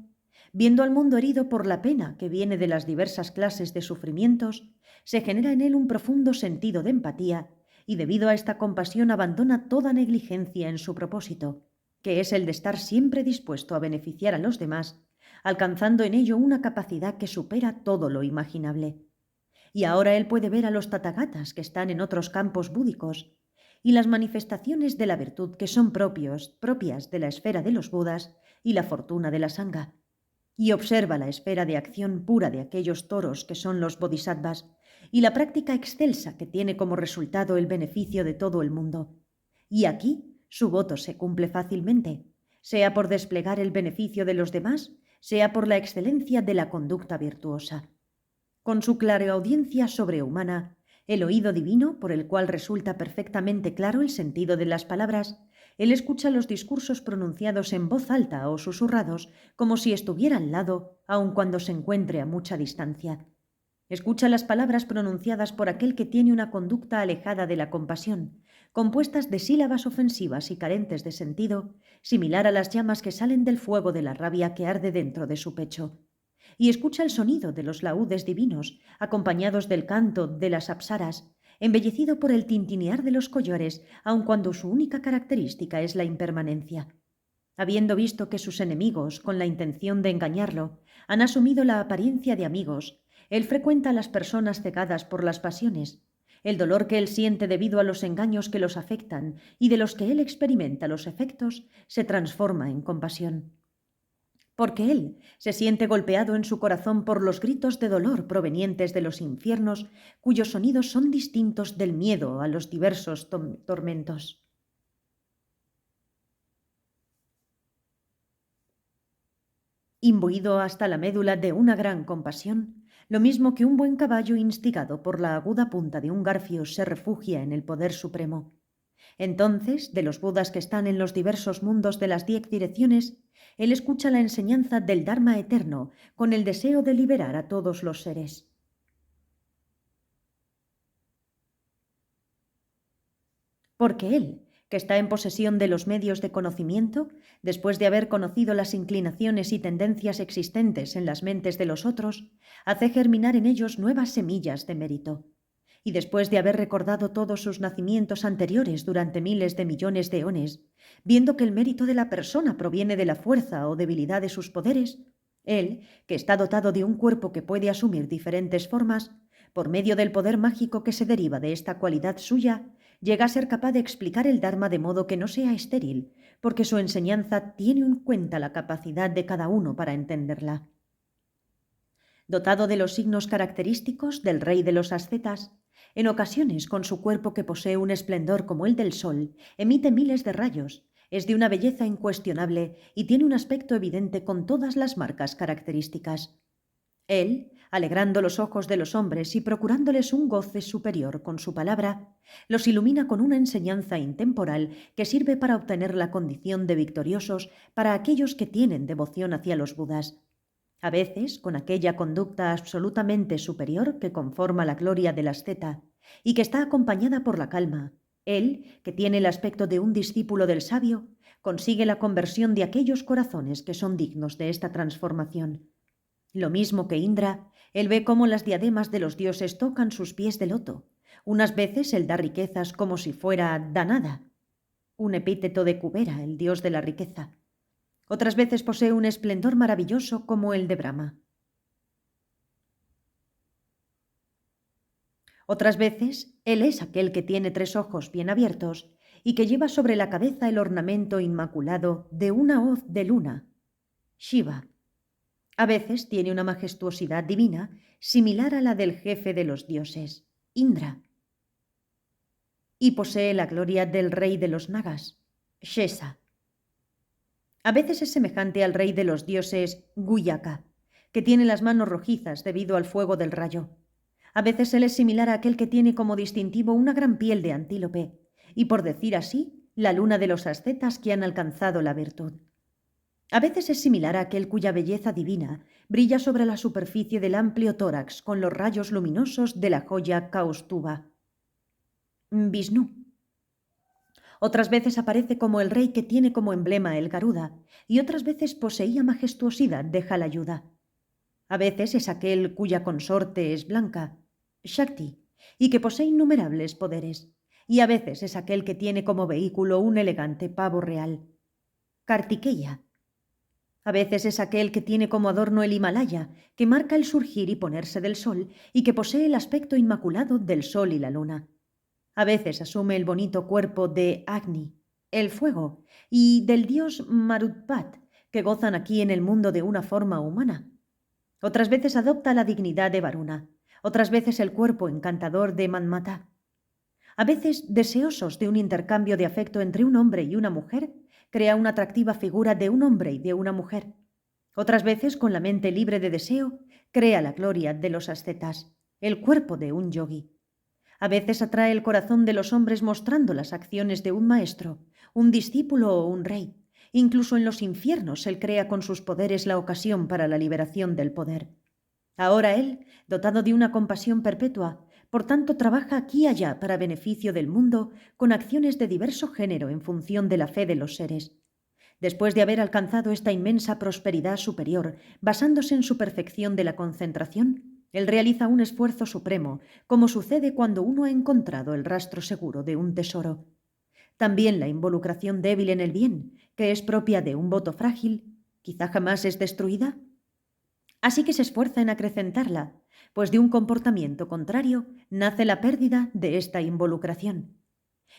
viendo al mundo herido por la pena que viene de las diversas clases de sufrimientos, se genera en él un profundo sentido de empatía, y debido a esta compasión abandona toda negligencia en su propósito, que es el de estar siempre dispuesto a beneficiar a los demás, alcanzando en ello una capacidad que supera todo lo imaginable. Y ahora él puede ver a los tathagatas que están en otros campos búdicos, y las manifestaciones de la virtud que son propias de la esfera de los Budas y la fortuna de la Sangha, y observa la esfera de acción pura de aquellos toros que son los bodhisattvas y la práctica excelsa que tiene como resultado el beneficio de todo el mundo. Y aquí su voto se cumple fácilmente, sea por desplegar el beneficio de los demás, sea por la excelencia de la conducta virtuosa. Con su clareaudiencia sobrehumana, el oído divino, por el cual resulta perfectamente claro el sentido de las palabras, él escucha los discursos pronunciados en voz alta o susurrados como si estuviera al lado, aun cuando se encuentre a mucha distancia. Escucha las palabras pronunciadas por aquel que tiene una conducta alejada de la compasión, compuestas de sílabas ofensivas y carentes de sentido, similar a las llamas que salen del fuego de la rabia que arde dentro de su pecho. Y escucha el sonido de los laúdes divinos, acompañados del canto de las apsaras, embellecido por el tintinear de los collores, aun cuando su única característica es la impermanencia. Habiendo visto que sus enemigos, con la intención de engañarlo, han asumido la apariencia de amigos, él frecuenta a las personas cegadas por las pasiones. El dolor que él siente debido a los engaños que los afectan y de los que él experimenta los efectos se transforma en compasión. Porque él se siente golpeado en su corazón por los gritos de dolor provenientes de los infiernos, cuyos sonidos son distintos del miedo a los diversos tormentos. Imbuido hasta la médula de una gran compasión, lo mismo que un buen caballo instigado por la aguda punta de un garfio se refugia en el poder supremo. Entonces, de los Budas que están en los diversos mundos de las 10 direcciones, él escucha la enseñanza del Dharma eterno con el deseo de liberar a todos los seres. Porque él, que está en posesión de los medios de conocimiento, después de haber conocido las inclinaciones y tendencias existentes en las mentes de los otros, hace germinar en ellos nuevas semillas de mérito. Y después de haber recordado todos sus nacimientos anteriores durante miles de millones de eones, viendo que el mérito de la persona proviene de la fuerza o debilidad de sus poderes, Él, que está dotado de un cuerpo que puede asumir diferentes formas, por medio del poder mágico que se deriva de esta cualidad suya, llega a ser capaz de explicar el Dharma de modo que no sea estéril, porque su enseñanza tiene en cuenta la capacidad de cada uno para entenderla. Dotado de los signos característicos del rey de los ascetas, en ocasiones con su cuerpo que posee un esplendor como el del sol, emite miles de rayos, es de una belleza incuestionable y tiene un aspecto evidente con todas las marcas características. Él, alegrando los ojos de los hombres y procurándoles un goce superior con su palabra, los ilumina con una enseñanza intemporal que sirve para obtener la condición de victoriosos para aquellos que tienen devoción hacia los Budas. A veces, con aquella conducta absolutamente superior que conforma la gloria del asceta y que está acompañada por la calma, él, que tiene el aspecto de un discípulo del sabio, consigue la conversión de aquellos corazones que son dignos de esta transformación. Lo mismo que Indra, él ve cómo las diademas de los dioses tocan sus pies de loto. Unas veces él da riquezas como si fuera Danada, un epíteto de Kubera, el dios de la riqueza. Otras veces posee un esplendor maravilloso como el de Brahma. Otras veces él es aquel que tiene 3 ojos bien abiertos y que lleva sobre la cabeza el ornamento inmaculado de una hoz de luna, Shiva. A veces tiene una majestuosidad divina similar a la del jefe de los dioses, Indra, y posee la gloria del rey de los Nagas, Shesa. A veces es semejante al rey de los dioses, Guyaka, que tiene las manos rojizas debido al fuego del rayo. A veces él es similar a aquel que tiene como distintivo una gran piel de antílope, y por decir así, la luna de los ascetas que han alcanzado la virtud. A veces es similar a aquel cuya belleza divina brilla sobre la superficie del amplio tórax con los rayos luminosos de la joya Kaustuba, Vishnu. Otras veces aparece como el rey que tiene como emblema el Garuda, y otras veces poseía majestuosidad de Jalayuda. A veces es aquel cuya consorte es blanca, Shakti, y que posee innumerables poderes, y a veces es aquel que tiene como vehículo un elegante pavo real, Kartikeya. A veces es aquel que tiene como adorno el Himalaya, que marca el surgir y ponerse del sol y que posee el aspecto inmaculado del sol y la luna. A veces asume el bonito cuerpo de Agni, el fuego, y del dios Marutpat, que gozan aquí en el mundo de una forma humana. Otras veces adopta la dignidad de Varuna, otras veces el cuerpo encantador de Manmata. A veces, deseosos de un intercambio de afecto entre un hombre y una mujer, crea una atractiva figura de un hombre y de una mujer. Otras veces, con la mente libre de deseo, crea la gloria de los ascetas, el cuerpo de un yogi. A veces atrae el corazón de los hombres mostrando las acciones de un maestro, un discípulo o un rey. Incluso en los infiernos él crea con sus poderes la ocasión para la liberación del poder. Ahora él, dotado de una compasión perpetua, por tanto trabaja aquí y allá para beneficio del mundo con acciones de diverso género en función de la fe de los seres. Después de haber alcanzado esta inmensa prosperidad superior, basándose en su perfección de la concentración, él realiza un esfuerzo supremo, como sucede cuando uno ha encontrado el rastro seguro de un tesoro. También la involucración débil en el bien, que es propia de un voto frágil, quizá jamás es destruida. Así que se esfuerza en acrecentarla, pues de un comportamiento contrario nace la pérdida de esta involucración.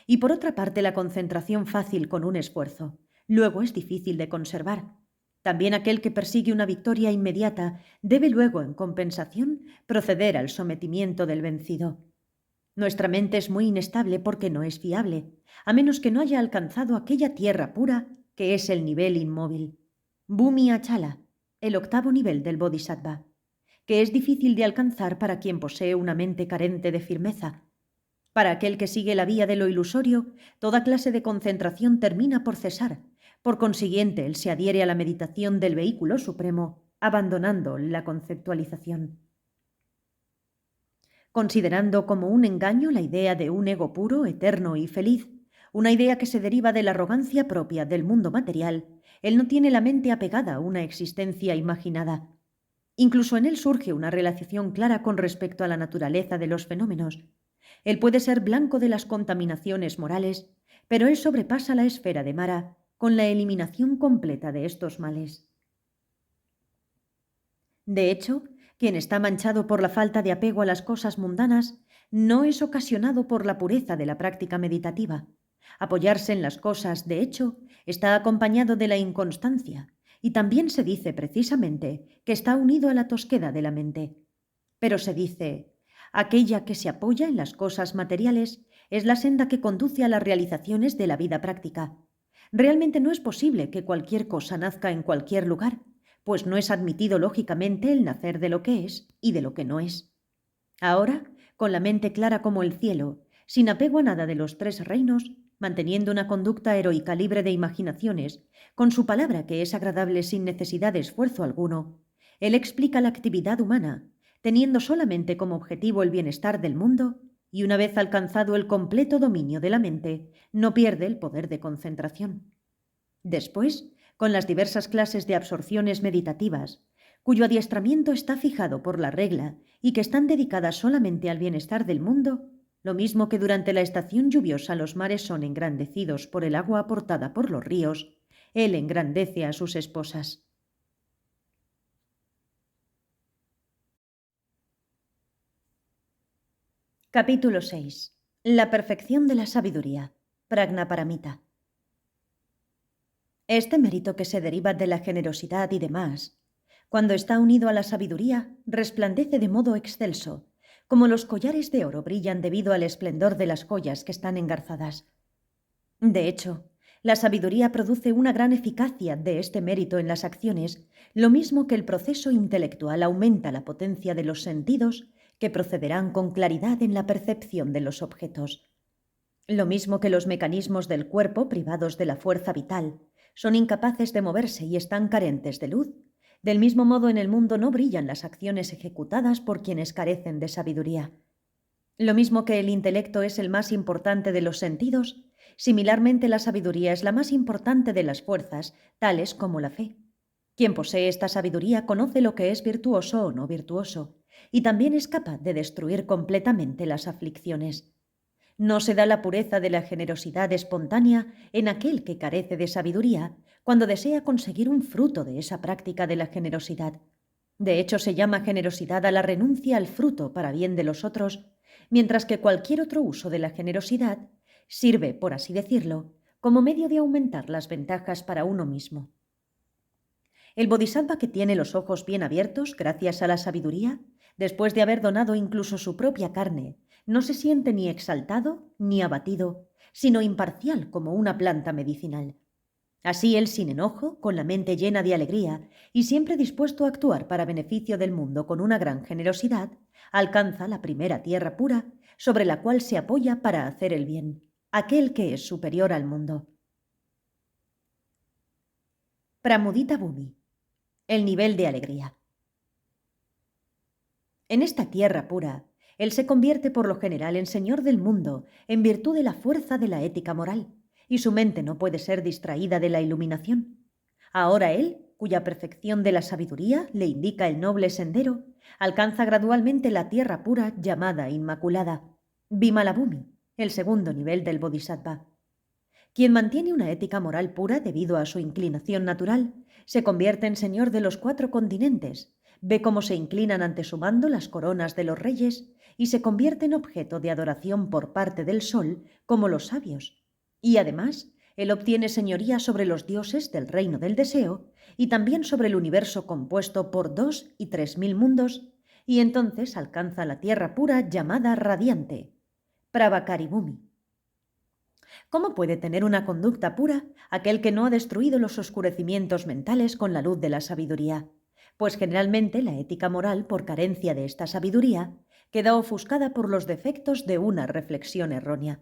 Y por otra parte la concentración fácil con un esfuerzo, luego es difícil de conservar. También aquel que persigue una victoria inmediata debe luego, en compensación, proceder al sometimiento del vencido. Nuestra mente es muy inestable porque no es fiable, a menos que no haya alcanzado aquella tierra pura que es el nivel inmóvil. Bhumi Achala, el 8º nivel del Bodhisattva, que es difícil de alcanzar para quien posee una mente carente de firmeza. Para aquel que sigue la vía de lo ilusorio, toda clase de concentración termina por cesar. Por consiguiente, él se adhiere a la meditación del vehículo supremo, abandonando la conceptualización. Considerando como un engaño la idea de un ego puro, eterno y feliz, una idea que se deriva de la arrogancia propia del mundo material, él no tiene la mente apegada a una existencia imaginada. Incluso en él surge una relación clara con respecto a la naturaleza de los fenómenos. Él puede ser blanco de las contaminaciones morales, pero él sobrepasa la esfera de Mara con la eliminación completa de estos males. De hecho, quien está manchado por la falta de apego a las cosas mundanas no es ocasionado por la pureza de la práctica meditativa. Apoyarse en las cosas, de hecho, está acompañado de la inconstancia, y también se dice precisamente que está unido a la tosquedad de la mente. Pero se dice, aquella que se apoya en las cosas materiales es la senda que conduce a las realizaciones de la vida práctica. Realmente no es posible que cualquier cosa nazca en cualquier lugar, pues no es admitido lógicamente el nacer de lo que es y de lo que no es. Ahora, con la mente clara como el cielo, sin apego a nada de los tres reinos, manteniendo una conducta heroica libre de imaginaciones, con su palabra que es agradable sin necesidad de esfuerzo alguno, él explica la actividad humana, teniendo solamente como objetivo el bienestar del mundo, y una vez alcanzado el completo dominio de la mente, no pierde el poder de concentración. Después, con las diversas clases de absorciones meditativas, cuyo adiestramiento está fijado por la regla y que están dedicadas solamente al bienestar del mundo, lo mismo que durante la estación lluviosa los mares son engrandecidos por el agua aportada por los ríos, él engrandece a sus esposas. Capítulo 6. La perfección de la sabiduría. Prajnaparamita. Este mérito que se deriva de la generosidad y demás, cuando está unido a la sabiduría, resplandece de modo excelso, como los collares de oro brillan debido al esplendor de las joyas que están engarzadas. De hecho, la sabiduría produce una gran eficacia de este mérito en las acciones, lo mismo que el proceso intelectual aumenta la potencia de los sentidos que procederán con claridad en la percepción de los objetos. Lo mismo que los mecanismos del cuerpo privados de la fuerza vital son incapaces de moverse y están carentes de luz, del mismo modo en el mundo no brillan las acciones ejecutadas por quienes carecen de sabiduría. Lo mismo que el intelecto es el más importante de los sentidos, similarmente la sabiduría es la más importante de las fuerzas, tales como la fe. Quien posee esta sabiduría conoce lo que es virtuoso o no virtuoso, y también es capaz de destruir completamente las aflicciones. No se da la pureza de la generosidad espontánea en aquel que carece de sabiduría cuando desea conseguir un fruto de esa práctica de la generosidad. De hecho, se llama generosidad a la renuncia al fruto para bien de los otros, mientras que cualquier otro uso de la generosidad sirve, por así decirlo, como medio de aumentar las ventajas para uno mismo. El bodhisattva que tiene los ojos bien abiertos gracias a la sabiduría, después de haber donado incluso su propia carne, no se siente ni exaltado ni abatido, sino imparcial como una planta medicinal. Así él sin enojo, con la mente llena de alegría y siempre dispuesto a actuar para beneficio del mundo con una gran generosidad, alcanza la primera tierra pura sobre la cual se apoya para hacer el bien, aquel que es superior al mundo. Pramudita Bhumi. El nivel de alegría. En esta tierra pura, él se convierte por lo general en señor del mundo en virtud de la fuerza de la ética moral, y su mente no puede ser distraída de la iluminación. Ahora él, cuya perfección de la sabiduría le indica el noble sendero, alcanza gradualmente la tierra pura llamada Inmaculada, Vimalabhumi, el segundo nivel del Bodhisattva. Quien mantiene una ética moral pura debido a su inclinación natural, se convierte en señor de los 4 continentes, ve cómo se inclinan ante su mando las coronas de los reyes y se convierte en objeto de adoración por parte del sol como los sabios. Y además, él obtiene señoría sobre los dioses del reino del deseo y también sobre el universo compuesto por 2 y 3.000 mundos, y entonces alcanza la tierra pura llamada radiante, Pravakaribhumi. ¿Cómo puede tener una conducta pura aquel que no ha destruido los oscurecimientos mentales con la luz de la sabiduría? Pues generalmente la ética moral, por carencia de esta sabiduría, queda ofuscada por los defectos de una reflexión errónea.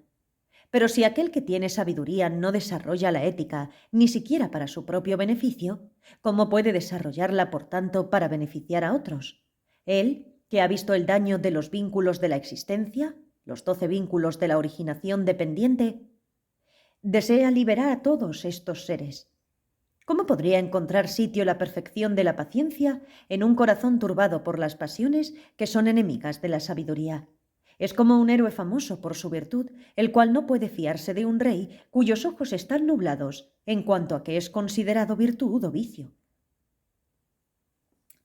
Pero si aquel que tiene sabiduría no desarrolla la ética ni siquiera para su propio beneficio, ¿cómo puede desarrollarla, por tanto, para beneficiar a otros? Él, que ha visto el daño de los vínculos de la existencia, los 12 vínculos de la originación dependiente, desea liberar a todos estos seres. ¿Cómo podría encontrar sitio la perfección de la paciencia en un corazón turbado por las pasiones que son enemigas de la sabiduría? Es como un héroe famoso por su virtud, el cual no puede fiarse de un rey cuyos ojos están nublados en cuanto a que es considerado virtud o vicio.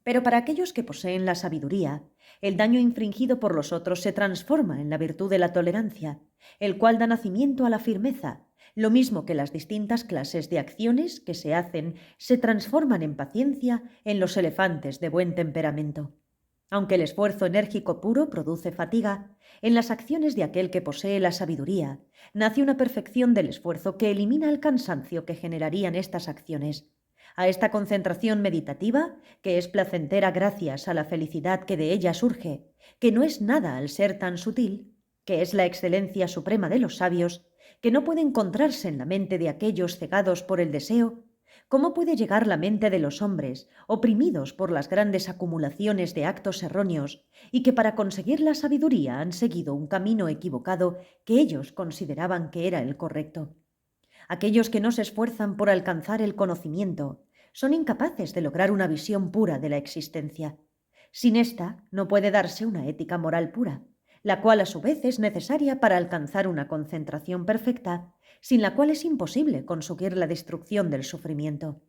Pero para aquellos que poseen la sabiduría, el daño infringido por los otros se transforma en la virtud de la tolerancia, el cual da nacimiento a la firmeza, lo mismo que las distintas clases de acciones que se hacen se transforman en paciencia en los elefantes de buen temperamento. Aunque el esfuerzo enérgico puro produce fatiga, en las acciones de aquel que posee la sabiduría nace una perfección del esfuerzo que elimina el cansancio que generarían estas acciones. A esta concentración meditativa, que es placentera gracias a la felicidad que de ella surge, que no es nada al ser tan sutil, que es la excelencia suprema de los sabios, que no puede encontrarse en la mente de aquellos cegados por el deseo, ¿cómo puede llegar la mente de los hombres, oprimidos por las grandes acumulaciones de actos erróneos, y que para conseguir la sabiduría han seguido un camino equivocado que ellos consideraban que era el correcto? Aquellos que no se esfuerzan por alcanzar el conocimiento son incapaces de lograr una visión pura de la existencia. Sin esta no puede darse una ética moral pura, la cual a su vez es necesaria para alcanzar una concentración perfecta, sin la cual es imposible conseguir la destrucción del sufrimiento.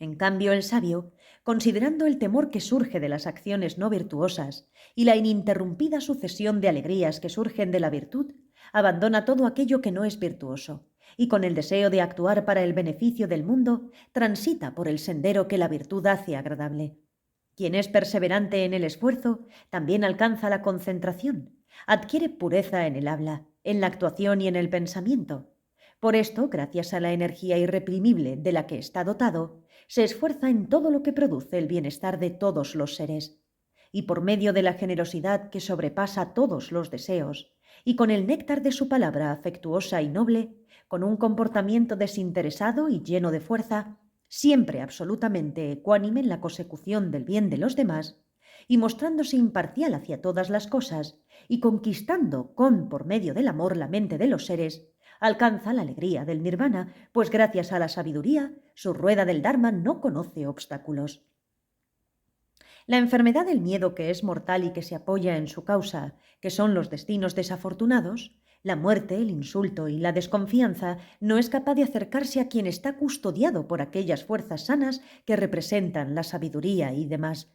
En cambio, el sabio, considerando el temor que surge de las acciones no virtuosas y la ininterrumpida sucesión de alegrías que surgen de la virtud, abandona todo aquello que no es virtuoso, y con el deseo de actuar para el beneficio del mundo, transita por el sendero que la virtud hace agradable. Quien es perseverante en el esfuerzo también alcanza la concentración, adquiere pureza en el habla, en la actuación y en el pensamiento. Por esto, gracias a la energía irreprimible de la que está dotado, se esfuerza en todo lo que produce el bienestar de todos los seres. Y por medio de la generosidad que sobrepasa todos los deseos, y con el néctar de su palabra afectuosa y noble, con un comportamiento desinteresado y lleno de fuerza, siempre absolutamente ecuánime en la consecución del bien de los demás, y mostrándose imparcial hacia todas las cosas, y conquistando por medio del amor la mente de los seres, alcanza la alegría del nirvana, pues gracias a la sabiduría, su rueda del Dharma no conoce obstáculos. La enfermedad del miedo, que es mortal y que se apoya en su causa, que son los destinos desafortunados, la muerte, el insulto y la desconfianza, no es capaz de acercarse a quien está custodiado por aquellas fuerzas sanas que representan la sabiduría y demás.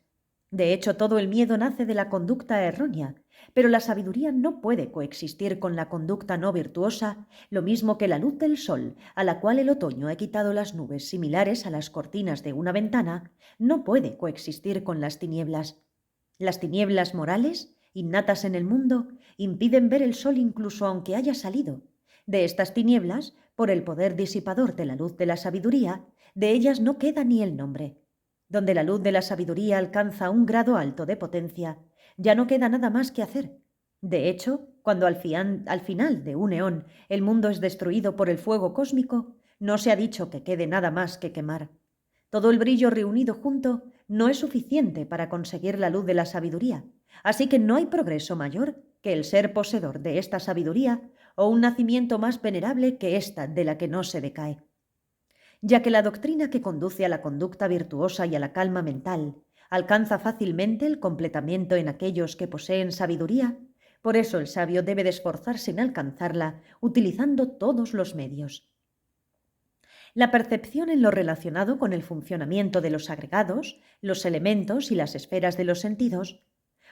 De hecho, todo el miedo nace de la conducta errónea, pero la sabiduría no puede coexistir con la conducta no virtuosa, lo mismo que la luz del sol, a la cual el otoño ha quitado las nubes similares a las cortinas de una ventana, no puede coexistir con las tinieblas. Las tinieblas morales, innatas en el mundo, impiden ver el sol incluso aunque haya salido. De estas tinieblas, por el poder disipador de la luz de la sabiduría, de ellas no queda ni el nombre. Donde la luz de la sabiduría alcanza un grado alto de potencia, ya no queda nada más que hacer. De hecho, cuando al final de un eón el mundo es destruido por el fuego cósmico, no se ha dicho que quede nada más que quemar. Todo el brillo reunido junto no es suficiente para conseguir la luz de la sabiduría, así que no hay progreso mayor que el ser poseedor de esta sabiduría o un nacimiento más venerable que esta de la que no se decae. Ya que la doctrina que conduce a la conducta virtuosa y a la calma mental alcanza fácilmente el completamiento en aquellos que poseen sabiduría, por eso el sabio debe de esforzarse en alcanzarla utilizando todos los medios. La percepción en lo relacionado con el funcionamiento de los agregados, los elementos y las esferas de los sentidos,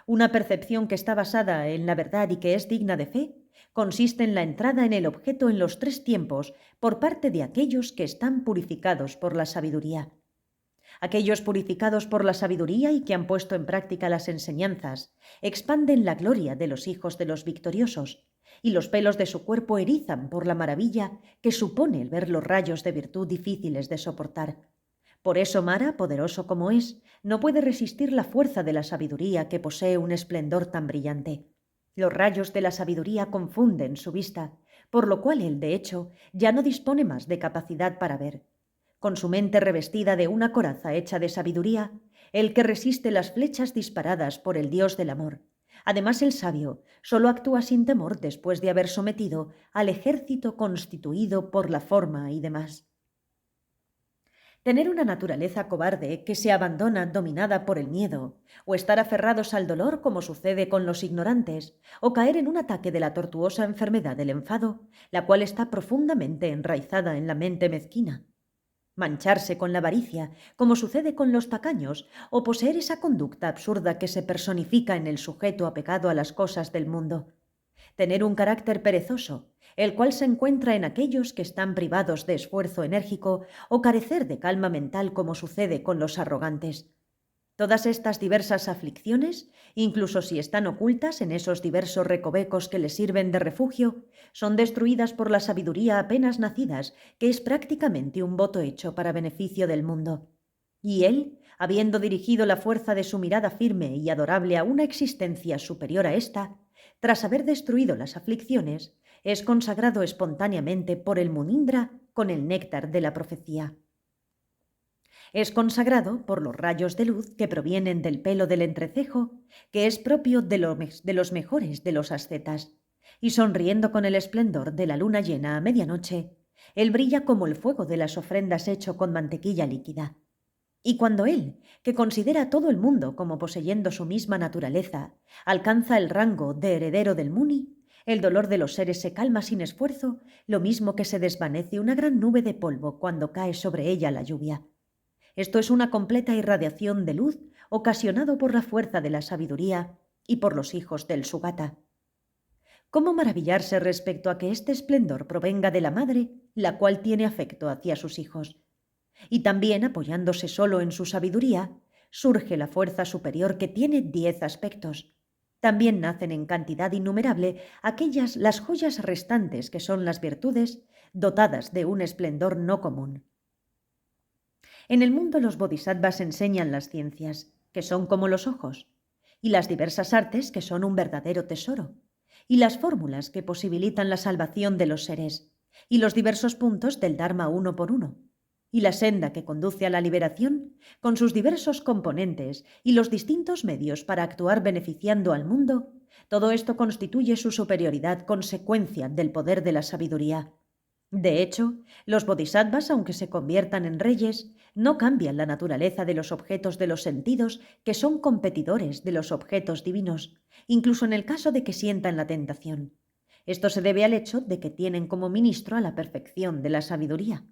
una percepción que está basada en la verdad y que es digna de fe, consiste en la entrada en el objeto en los tres tiempos por parte de aquellos que están purificados por la sabiduría. Aquellos purificados por la sabiduría y que han puesto en práctica las enseñanzas expanden la gloria de los hijos de los victoriosos, y los pelos de su cuerpo erizan por la maravilla que supone el ver los rayos de virtud difíciles de soportar. Por eso Mara, poderoso como es, no puede resistir la fuerza de la sabiduría que posee un esplendor tan brillante. Los rayos de la sabiduría confunden su vista, por lo cual él, de hecho, ya no dispone más de capacidad para ver. Con su mente revestida de una coraza hecha de sabiduría, el que resiste las flechas disparadas por el Dios del amor. Además, el sabio solo actúa sin temor después de haber sometido al ejército constituido por la forma y demás. Tener una naturaleza cobarde que se abandona dominada por el miedo, o estar aferrados al dolor como sucede con los ignorantes, o caer en un ataque de la tortuosa enfermedad del enfado, la cual está profundamente enraizada en la mente mezquina. mancharse con la avaricia, como sucede con los tacaños, o poseer esa conducta absurda que se personifica en el sujeto apegado a las cosas del mundo. Tener un carácter perezoso, el cual se encuentra en aquellos que están privados de esfuerzo enérgico, o carecer de calma mental como sucede con los arrogantes. Todas estas diversas aflicciones, incluso si están ocultas en esos diversos recovecos que les sirven de refugio, son destruidas por la sabiduría apenas nacidas, que es prácticamente un voto hecho para beneficio del mundo. Y él, habiendo dirigido la fuerza de su mirada firme y adorable a una existencia superior a ésta, tras haber destruido las aflicciones, es consagrado espontáneamente por el Munindra con el néctar de la profecía. Es consagrado por los rayos de luz que provienen del pelo del entrecejo, que es propio de los mejores de los ascetas, y sonriendo con el esplendor de la luna llena a medianoche, él brilla como el fuego de las ofrendas hecho con mantequilla líquida. Y cuando él, que considera a todo el mundo como poseyendo su misma naturaleza, alcanza el rango de heredero del Muni, el dolor de los seres se calma sin esfuerzo, lo mismo que se desvanece una gran nube de polvo cuando cae sobre ella la lluvia. Esto es una completa irradiación de luz ocasionado por la fuerza de la sabiduría y por los hijos del Sugata. ¿Cómo maravillarse respecto a que este esplendor provenga de la madre, la cual tiene afecto hacia sus hijos? Y también, apoyándose solo en su sabiduría, surge la fuerza superior que tiene 10 aspectos. También nacen en cantidad innumerable las joyas restantes que son las virtudes, dotadas de un esplendor no común. En el mundo los bodhisattvas enseñan las ciencias, que son como los ojos, y las diversas artes, que son un verdadero tesoro, y las fórmulas que posibilitan la salvación de los seres, y los diversos puntos del Dharma uno por uno, y la senda que conduce a la liberación, con sus diversos componentes y los distintos medios para actuar beneficiando al mundo. Todo esto constituye su superioridad consecuencia del poder de la sabiduría. De hecho, los bodhisattvas, aunque se conviertan en reyes, no cambian la naturaleza de los objetos de los sentidos, que son competidores de los objetos divinos, incluso en el caso de que sientan la tentación. Esto se debe al hecho de que tienen como ministro a la perfección de la sabiduría.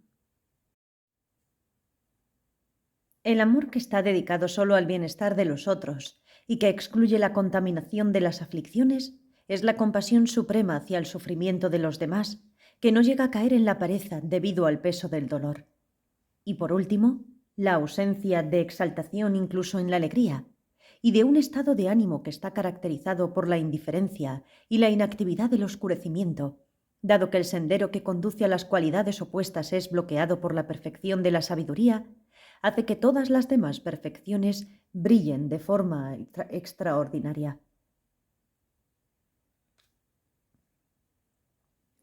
El amor que está dedicado solo al bienestar de los otros y que excluye la contaminación de las aflicciones es la compasión suprema hacia el sufrimiento de los demás, que no llega a caer en la pereza debido al peso del dolor. Y por último, la ausencia de exaltación incluso en la alegría, y de un estado de ánimo que está caracterizado por la indiferencia y la inactividad del oscurecimiento, dado que el sendero que conduce a las cualidades opuestas es bloqueado por la perfección de la sabiduría, hace que todas las demás perfecciones brillen de forma extraordinaria.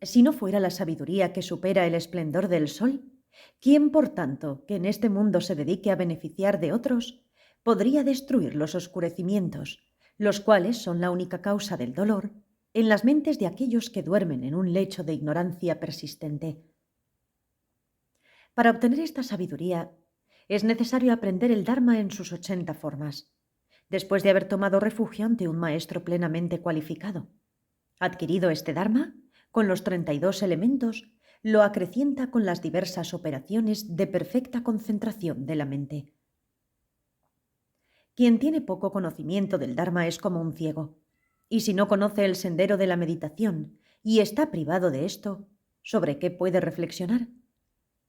Si no fuera la sabiduría que supera el esplendor del sol, ¿quién, por tanto, que en este mundo se dedique a beneficiar de otros, podría destruir los oscurecimientos, los cuales son la única causa del dolor, en las mentes de aquellos que duermen en un lecho de ignorancia persistente? Para obtener esta sabiduría, es necesario aprender el Dharma en sus 80 formas, después de haber tomado refugio ante un maestro plenamente cualificado. Adquirido este Dharma, con los 32 elementos, lo acrecienta con las diversas operaciones de perfecta concentración de la mente. Quien tiene poco conocimiento del Dharma es como un ciego, y si no conoce el sendero de la meditación y está privado de esto, ¿sobre qué puede reflexionar?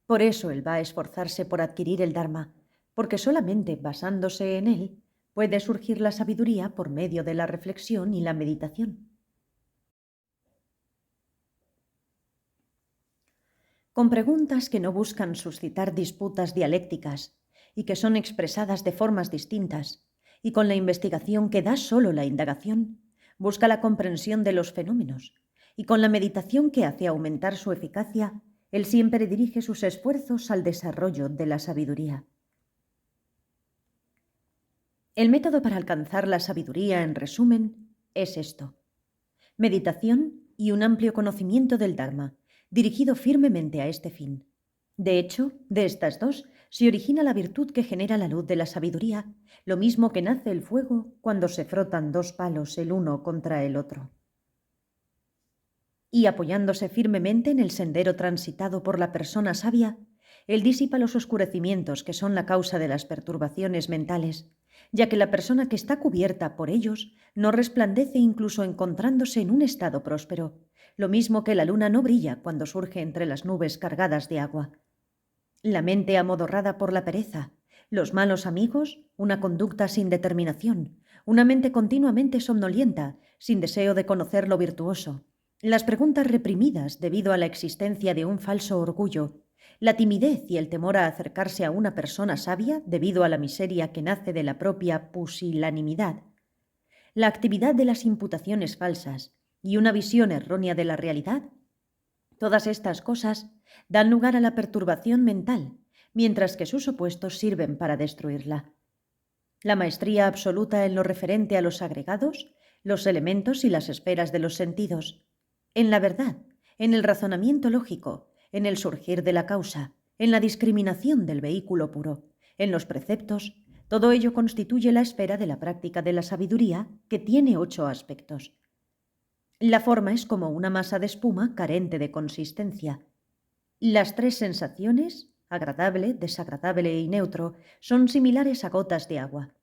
Por eso él va a esforzarse por adquirir el Dharma, porque solamente basándose en él puede surgir la sabiduría por medio de la reflexión y la meditación. Con preguntas que no buscan suscitar disputas dialécticas y que son expresadas de formas distintas, y con la investigación que da solo la indagación, busca la comprensión de los fenómenos, y con la meditación que hace aumentar su eficacia, él siempre dirige sus esfuerzos al desarrollo de la sabiduría. El método para alcanzar la sabiduría, en resumen, es esto: meditación y un amplio conocimiento del Dharma, dirigido firmemente a este fin. De hecho, de estas dos se origina la virtud que genera la luz de la sabiduría, lo mismo que nace el fuego cuando se frotan dos palos el uno contra el otro. Y apoyándose firmemente en el sendero transitado por la persona sabia, Él disipa los oscurecimientos que son la causa de las perturbaciones mentales, ya que la persona que está cubierta por ellos no resplandece incluso encontrándose en un estado próspero, lo mismo que la luna no brilla cuando surge entre las nubes cargadas de agua. La mente amodorrada por la pereza, los malos amigos, una conducta sin determinación, una mente continuamente somnolienta, sin deseo de conocer lo virtuoso, las preguntas reprimidas debido a la existencia de un falso orgullo, la timidez y el temor a acercarse a una persona sabia debido a la miseria que nace de la propia pusilanimidad, la actividad de las imputaciones falsas y una visión errónea de la realidad. Todas estas cosas dan lugar a la perturbación mental, mientras que sus opuestos sirven para destruirla. La maestría absoluta en lo referente a los agregados, los elementos y las esferas de los sentidos, en la verdad, en el razonamiento lógico, en el surgir de la causa, en la discriminación del vehículo puro, en los preceptos, todo ello constituye la esfera de la práctica de la sabiduría, que tiene 8 aspectos. La forma es como una masa de espuma carente de consistencia. Las 3 sensaciones, agradable, desagradable y neutro, son similares a gotas de agua.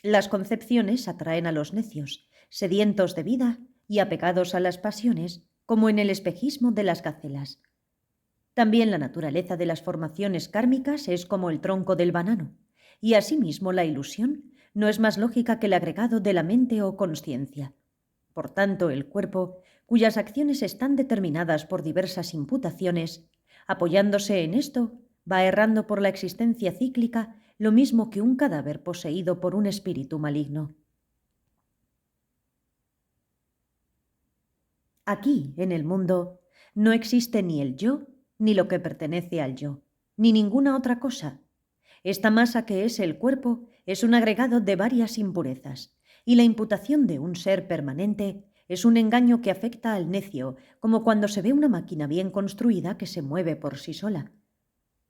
Las concepciones atraen a los necios, sedientos de vida y apegados a las pasiones, como en el espejismo de las gacelas. También la naturaleza de las formaciones kármicas es como el tronco del banano, y asimismo la ilusión no es más lógica que el agregado de la mente o consciencia. Por tanto, el cuerpo, cuyas acciones están determinadas por diversas imputaciones, apoyándose en esto, va errando por la existencia cíclica lo mismo que un cadáver poseído por un espíritu maligno. Aquí, en el mundo, no existe ni el yo, ni lo que pertenece al yo, ni ninguna otra cosa. Esta masa que es el cuerpo es un agregado de varias impurezas, y la imputación de un ser permanente es un engaño que afecta al necio, como cuando se ve una máquina bien construida que se mueve por sí sola.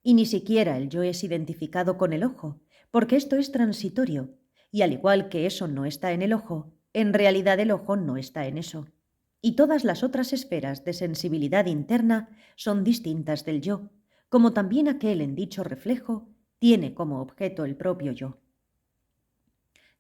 Y ni siquiera el yo es identificado con el ojo, porque esto es transitorio, y al igual que eso no está en el ojo, en realidad el ojo no está en eso. Y todas las otras esferas de sensibilidad interna son distintas del yo, como también aquel en dicho reflejo tiene como objeto el propio yo.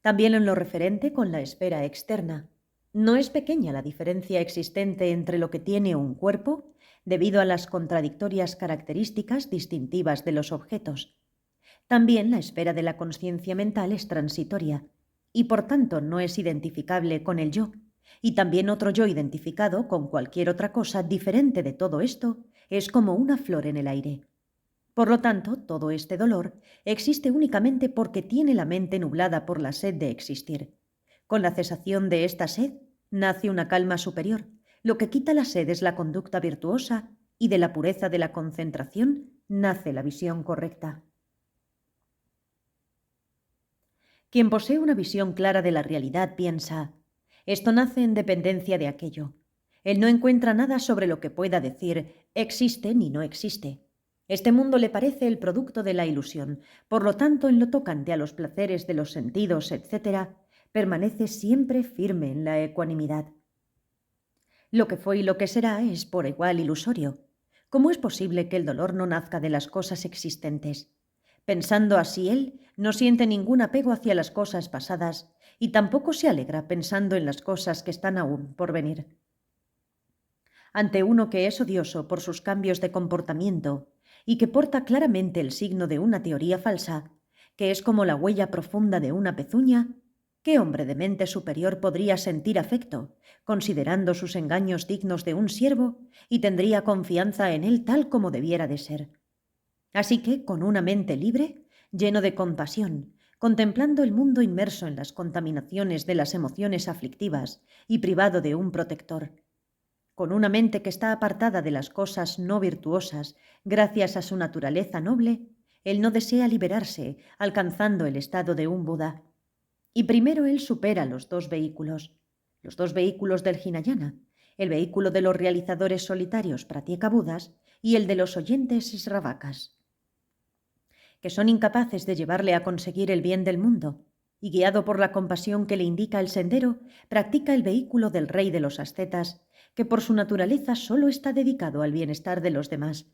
También en lo referente con la esfera externa, no es pequeña la diferencia existente entre lo que tiene un cuerpo, debido a las contradictorias características distintivas de los objetos. También la esfera de la consciencia mental es transitoria, y por tanto no es identificable con el yo, y también otro yo identificado con cualquier otra cosa diferente de todo esto es como una flor en el aire. Por lo tanto, todo este dolor existe únicamente porque tiene la mente nublada por la sed de existir. Con la cesación de esta sed, nace una calma superior. Lo que quita la sed es la conducta virtuosa y de la pureza de la concentración nace la visión correcta. Quien posee una visión clara de la realidad piensa, esto nace en dependencia de aquello. Él no encuentra nada sobre lo que pueda decir existe ni no existe. Este mundo le parece el producto de la ilusión, por lo tanto, en lo tocante a los placeres de los sentidos, etc., permanece siempre firme en la ecuanimidad. Lo que fue y lo que será es por igual ilusorio. ¿Cómo es posible que el dolor no nazca de las cosas existentes? Pensando así él, no siente ningún apego hacia las cosas pasadas y tampoco se alegra pensando en las cosas que están aún por venir. Ante uno que es odioso por sus cambios de comportamiento y que porta claramente el signo de una teoría falsa, que es como la huella profunda de una pezuña, ¿qué hombre de mente superior podría sentir afecto, considerando sus engaños dignos de un siervo, y tendría confianza en él tal como debiera de ser? Así que, con una mente libre, lleno de compasión, contemplando el mundo inmerso en las contaminaciones de las emociones aflictivas y privado de un protector, con una mente que está apartada de las cosas no virtuosas gracias a su naturaleza noble, él no desea liberarse, alcanzando el estado de un Buda. Y primero él supera los dos vehículos del Hinayana, el vehículo de los realizadores solitarios Pratyeka-Budas y el de los oyentes Sravakas, que son incapaces de llevarle a conseguir el bien del mundo, y guiado por la compasión que le indica el sendero, practica el vehículo del rey de los ascetas, que por su naturaleza solo está dedicado al bienestar de los demás.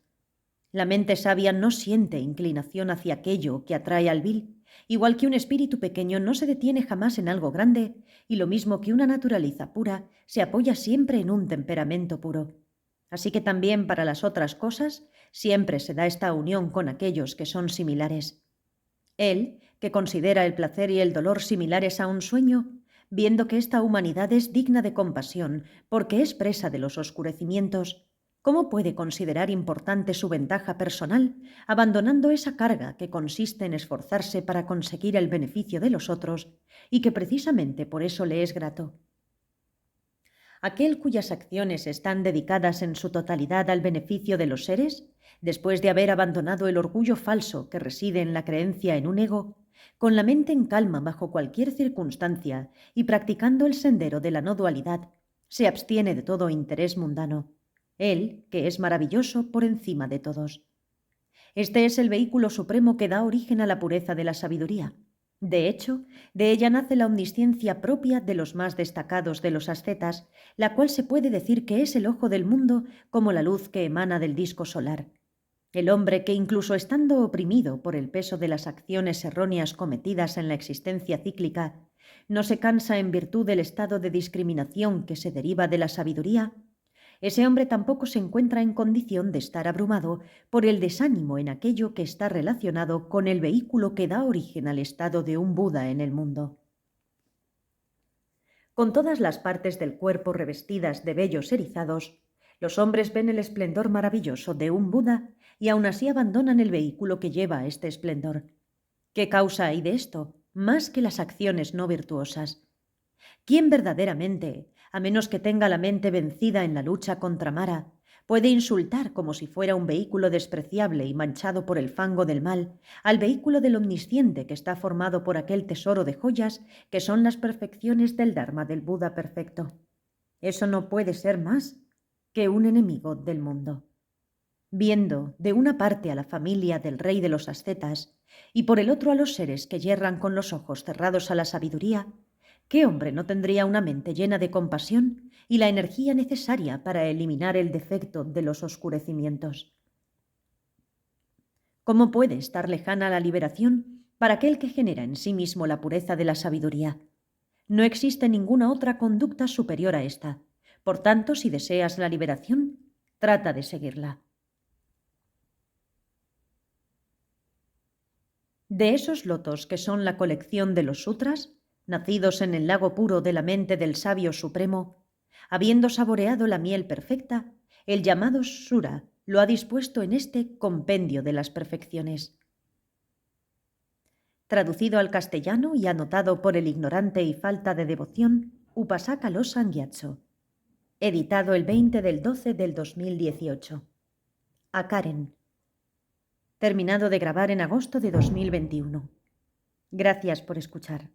La mente sabia no siente inclinación hacia aquello que atrae al vil, igual que un espíritu pequeño no se detiene jamás en algo grande, y lo mismo que una naturaleza pura se apoya siempre en un temperamento puro. Así que también para las otras cosas siempre se da esta unión con aquellos que son similares. Él, que considera el placer y el dolor similares a un sueño, viendo que esta humanidad es digna de compasión porque es presa de los oscurecimientos, ¿cómo puede considerar importante su ventaja personal, abandonando esa carga que consiste en esforzarse para conseguir el beneficio de los otros y que precisamente por eso le es grato? Aquel cuyas acciones están dedicadas en su totalidad al beneficio de los seres, después de haber abandonado el orgullo falso que reside en la creencia en un ego, con la mente en calma bajo cualquier circunstancia y practicando el sendero de la no dualidad, se abstiene de todo interés mundano. Él, que es maravilloso por encima de todos. Este es el vehículo supremo que da origen a la pureza de la sabiduría. De hecho, de ella nace la omnisciencia propia de los más destacados de los ascetas, la cual se puede decir que es el ojo del mundo como la luz que emana del disco solar. El hombre que, incluso estando oprimido por el peso de las acciones erróneas cometidas en la existencia cíclica, no se cansa en virtud del estado de discriminación que se deriva de la sabiduría, ese hombre tampoco se encuentra en condición de estar abrumado por el desánimo en aquello que está relacionado con el vehículo que da origen al estado de un Buda en el mundo. Con todas las partes del cuerpo revestidas de vellos erizados, los hombres ven el esplendor maravilloso de un Buda y aún así abandonan el vehículo que lleva este esplendor. ¿Qué causa hay de esto? Más que las acciones no virtuosas. ¿Quién verdaderamente, a menos que tenga la mente vencida en la lucha contra Mara, puede insultar como si fuera un vehículo despreciable y manchado por el fango del mal al vehículo del omnisciente que está formado por aquel tesoro de joyas que son las perfecciones del Dharma del Buda perfecto? Eso no puede ser más que un enemigo del mundo. Viendo de una parte a la familia del rey de los ascetas y por el otro a los seres que yerran con los ojos cerrados a la sabiduría, ¿qué hombre no tendría una mente llena de compasión y la energía necesaria para eliminar el defecto de los oscurecimientos? ¿Cómo puede estar lejana la liberación para aquel que genera en sí mismo la pureza de la sabiduría? No existe ninguna otra conducta superior a esta. Por tanto, si deseas la liberación, trata de seguirla. De esos lotos que son la colección de los sutras, nacidos en el lago puro de la mente del sabio supremo, habiendo saboreado la miel perfecta, el llamado Sura lo ha dispuesto en este compendio de las perfecciones. Traducido al castellano y anotado por el ignorante y falta de devoción, Upasaka lo Sangyatso. Editado el 20 del 12 del 2018. A Karen. Terminado de grabar en agosto de 2021. Gracias por escuchar.